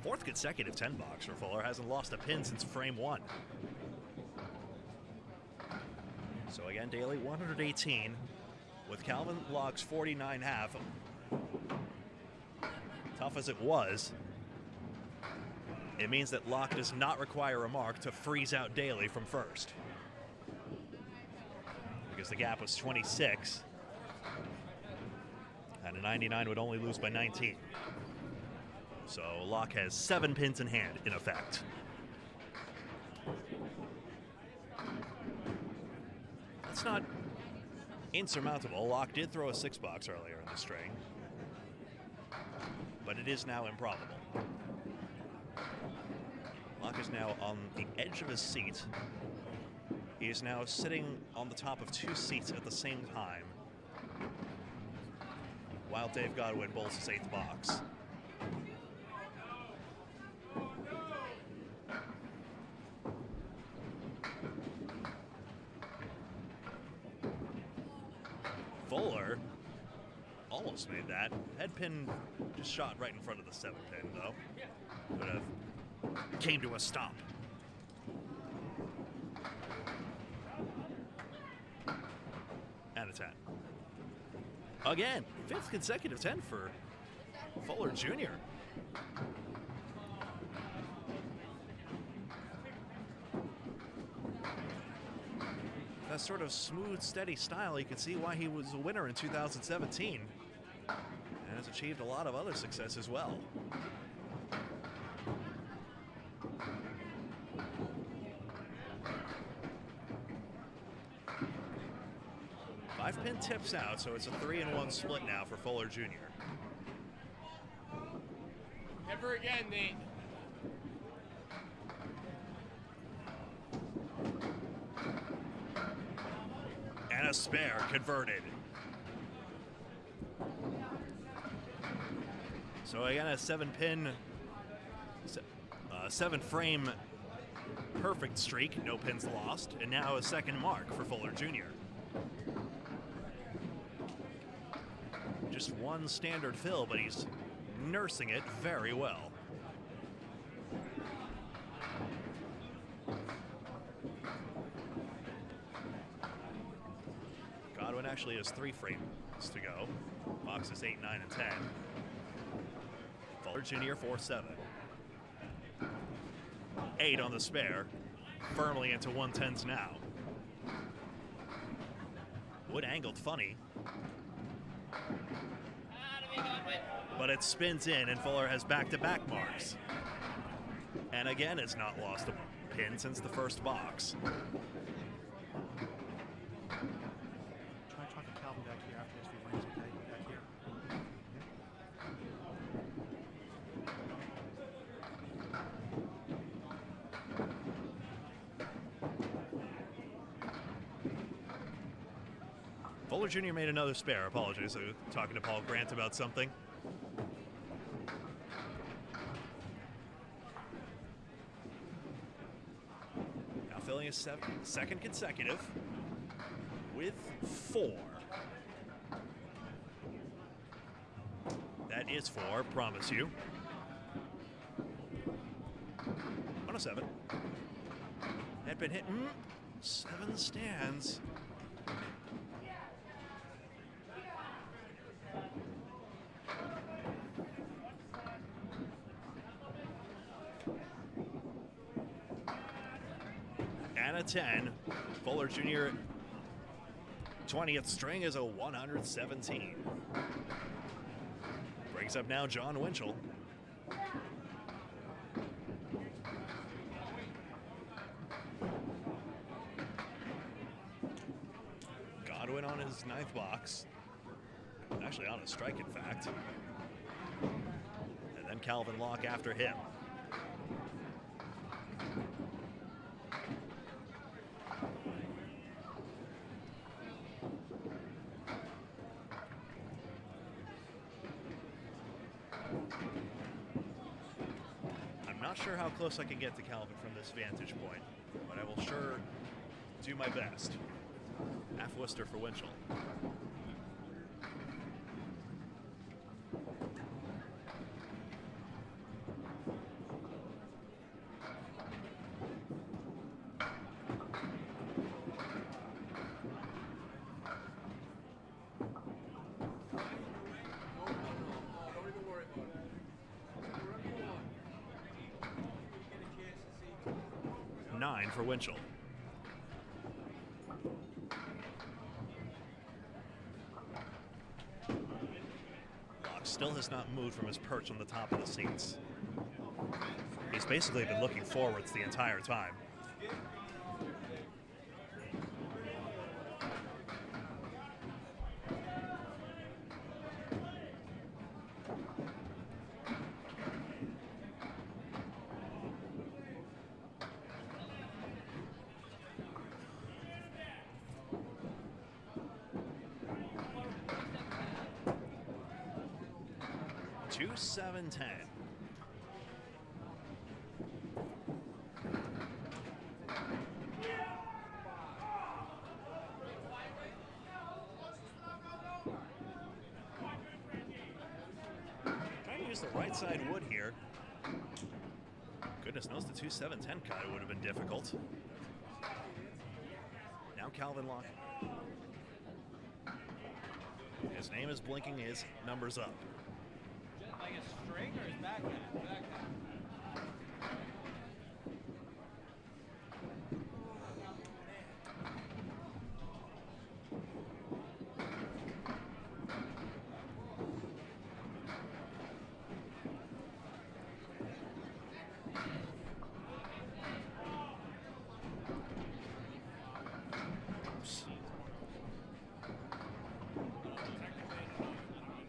4th consecutive 10-box for Fuller. Hasn't lost a pin since frame 1. So again, Daly 118 with Calvin Locke's 49.5. Tough as it was, it means that Locke does not require a mark to freeze out Daly from first. Because the gap was 26. And a 99 would only lose by 19. So Locke has 7 pins in hand, in effect. That's not insurmountable. Locke did throw a 6-box earlier in the string, but it is now improbable. Locke is now on the edge of his seat. He is now sitting on the top of 2 seats at the same time, while Dave Godwin bowls his 8th box. Fuller almost made that. Head pin just shot right in front of the 7 pin, though. Would have came to a stop. And a 10. Again, 5th consecutive 10 for Fuller Jr. That sort of smooth, steady style, you can see why he was a winner in 2017 and has achieved a lot of other success as well. Five pin tips out, so it's a 3-1 split now for Fuller Jr. Never again, Nate. And a spare converted. So again, a 7-pin, 7-frame perfect streak, no pins lost, and now a second mark for Fuller Jr. Just one standard fill, but he's nursing it very well. Godwin actually has 3 frames to go. Boxes 8, 9, and 10. Fuller Jr. 4-7. 8 on the spare, firmly into 110s now. Wood angled funny, but it spins in, and Fuller has back-to-back marks. And again, it's not lost a pin since the first box. Try talking to Calvin back here after this rings, okay? Back here. Fuller Jr. made another spare. Apologies. I was talking to Paul Grant about something. Now filling his second consecutive with 4. That is 4, promise you. 107. Had been hit. 7 stands. And a 10. Fuller Jr. 20th string is a 117. Brings up now John Winchell. Godwin on his 9th box. Actually on a strike, in fact. And then Calvin Locke after him. I'm not sure how close I can get to Calvin from this vantage point, but I will sure do my best. Half Worcester for Winchell. Nine for Winchell. Locke still has not moved from his perch on the top of the seats. He's basically been looking forwards the entire time. Two, 7, 10. Trying to use the right side wood here. Goodness knows the 2, 7, 10 cut would have been difficult. Now Calvin Locke. His name is blinking, his number's up. Like a string or his backhand? Backhand.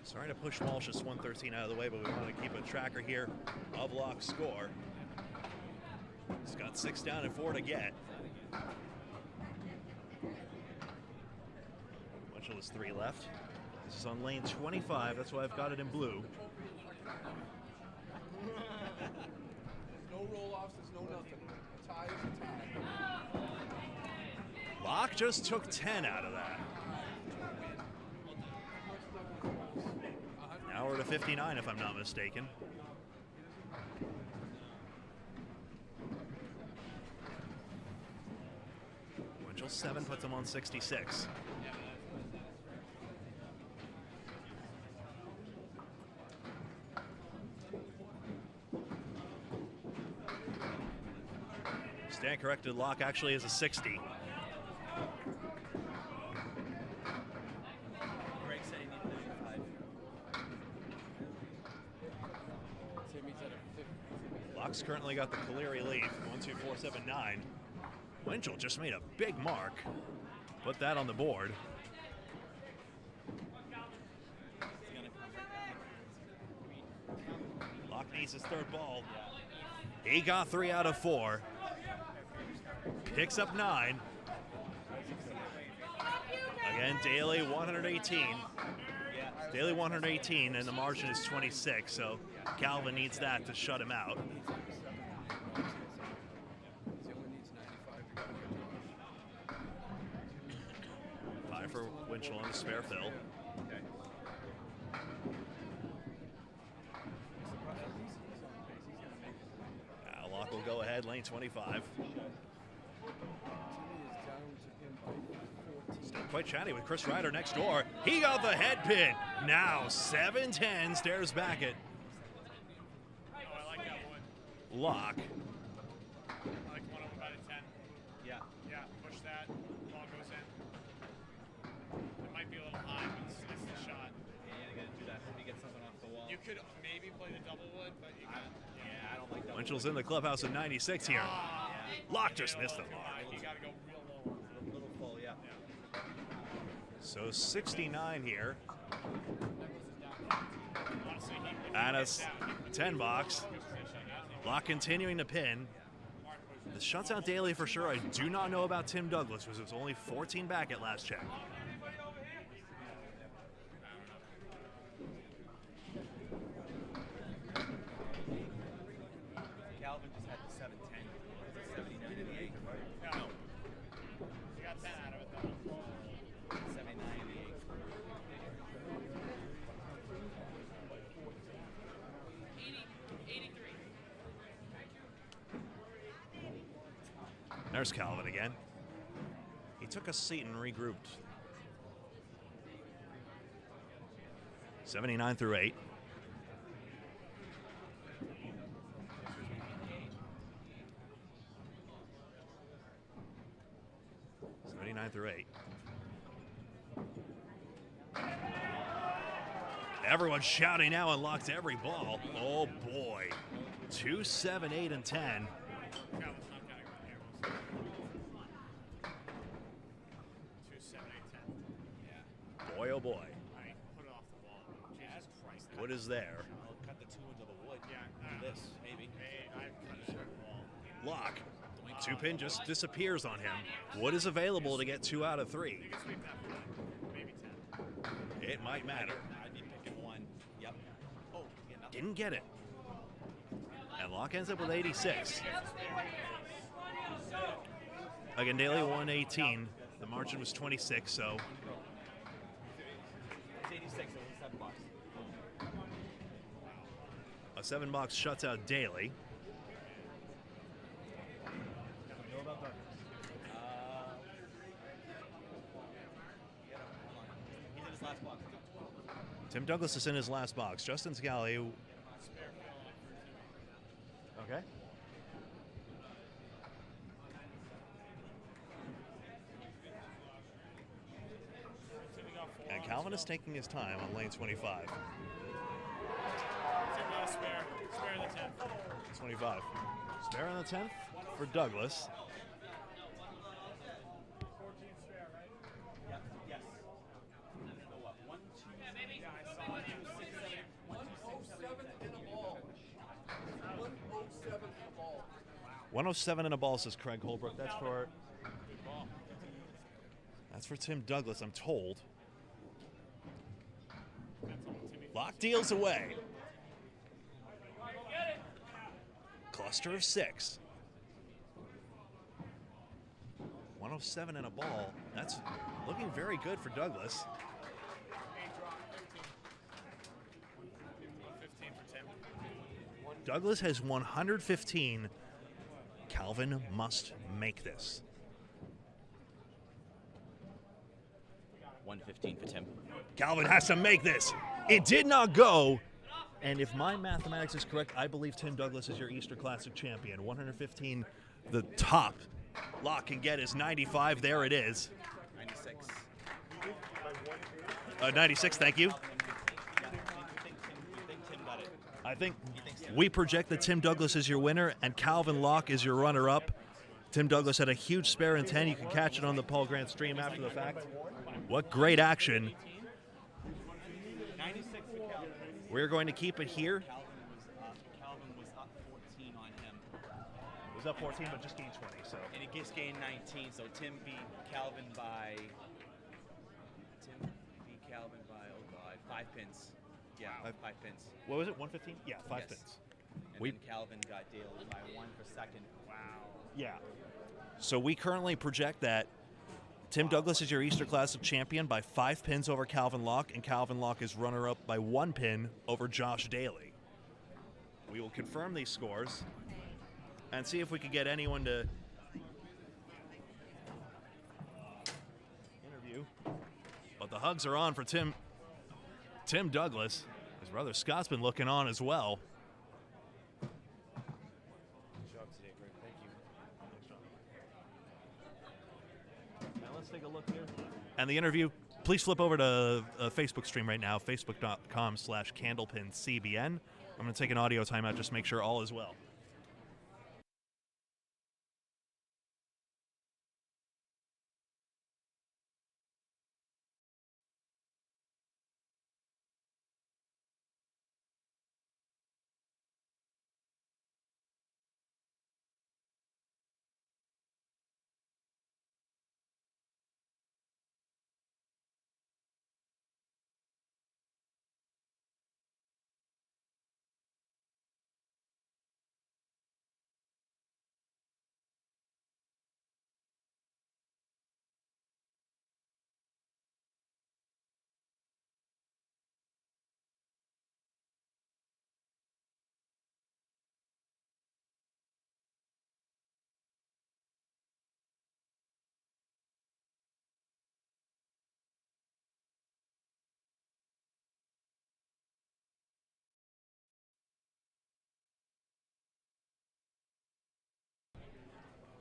Sorry to push Walsh's 113 out of the way, but we want to keep a tracker here of Locke's score. He's got 6 down and 4 to get. Winchell has 3 left. This is on lane 25, that's why I've got it in blue. There's no roll-offs, there's no nothing. A tie is a tie. Locke just took 10 out of that. Now we're to 59 if I'm not mistaken. Winchell 7 puts him on 66. Stand corrected, Locke actually is a 60. Locke's currently got the Caleri lead, 1-2-4-7-9. Winchell just made a big mark. Put that on the board. Locke needs his 3rd ball. He got 3 out of 4. Picks up 9. Again, Daly 118. Daly 118, and the margin is 26, so Calvin needs that to shut him out. Five for Winchell on the spare fill. Locke will go ahead, lane 25. Still quite chatty with Chris Ryder next door. He got the head pin. Now 7-10, stares back at I like that one. Locke. I like one of them about a 10. Yeah. Yeah, push that. Ball goes in. It might be a little high, but it's the shot. Yeah, you gotta do that. Hope you get something off the wall. You could maybe play the double wood, but you got. Yeah, I don't like that. Winchell's in the clubhouse at 96 here. Locke just missed it. You gotta go real low. A little full, yeah. So 69 here. Honestly, And a 10 box. Locke continuing to pin. The shuts out Daly for sure. I do not know about Tim Douglas, because it was only 14 back at last check. Calvin just had the 7-10. It's a 79 and the 8. No. You got 10 out of it, though. 79 and the 8. There's Calvin again. He took a seat and regrouped. 79 through 8. Through 8. Everyone's shouting now and locked every ball. Oh boy. 2, 7, 8, and 10. Boy, oh boy. Put it off the wall. Jesus Christ. What is there? I'll cut the 2 into the wood. Yeah. This, maybe. Hey, I've cut it off the wall. Lock. 2-pin just disappears on him. What is available to get 2 out of 3? You can sweep that for maybe 10. It might matter. I'd be picking 1. Yep. Oh, yeah, nothing. Didn't get it. And Locke ends up with 86. Again, Daly 118. The margin was 26, so It's 86, so it's 7 bucks. a 7 box shuts out Daly. He's in his last box. Tim Douglas is in his last box. Justin Scally. Okay. And Calvin is taking his time on lane 25. Tim got a spare. Spare in the 10. 25. Spare on the 10th for Douglas. 14 spare, right? Yep. Yes. So what? 1, 2, yeah, I saw 1, 2, 6, 7, 107 and a ball. 107 and a ball. 107 and a ball, says Craig Holbrook. That's for Tim Douglas, I'm told. Locke deals away. Cluster of 6. 107 and a ball. That's looking very good for Douglas. 15 for Tim. Douglas has 115. Calvin must make this. 115 for Tim. Calvin has to make this. It did not go. And if my mathematics is correct, I believe Tim Douglas is your Easter Classic champion. 115, the top Locke can get is 95. There it is. 96. 96, thank you. You think Tim got it? I think we project that Tim Douglas is your winner and Calvin Locke is your runner-up. Tim Douglas had a huge spare in 10. You can catch it on the Paul Grant stream after the fact. What great action. 96 for Calvin. We're going to keep it here. Calvin was up 14 on him. It was up 14, but just gained 20, so. And he just gained 19, so Tim beat Calvin by 5 pins. Yeah, 5 pins. What was it? 115? Yeah, 5 Yes. pins. And then Calvin got Daly by 1 for second. Wow. Yeah. So we currently project that Tim Douglas is your Easter Classic champion by 5 pins over Calvin Locke, and Calvin Locke is runner-up by 1 pin over Josh Daly. We will confirm these scores and see if we can get anyone to interview. But the hugs are on for Tim Douglas. His brother Scott's been looking on as well. Good job today, Greg. Thank you. Now let's take a look here. And the interview, please flip over to a Facebook stream right now, facebook.com/candlepin_CBN. I'm going to take an audio timeout just to make sure all is well.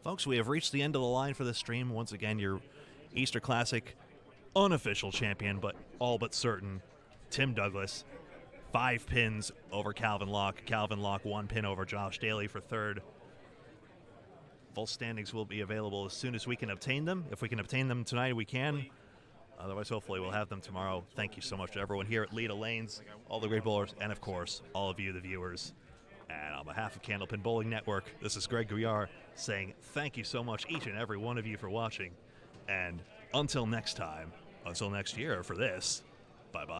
Folks, we have reached the end of the line for this stream. Once again, your Easter Classic unofficial champion, but all but certain, Tim Douglas. 5 pins over Calvin Locke. Calvin Locke 1 pin over Josh Daly for third. Full standings will be available as soon as we can obtain them. If we can obtain them tonight, we can. Otherwise, hopefully, we'll have them tomorrow. Thank you so much to everyone here at Leda Lanes, all the great bowlers, and of course, all of you, the viewers. And on behalf of Candlepin Bowling Network, this is Greg Gouillart saying thank you so much, each and every one of you, for watching. And until next time, until next year for this, bye-bye.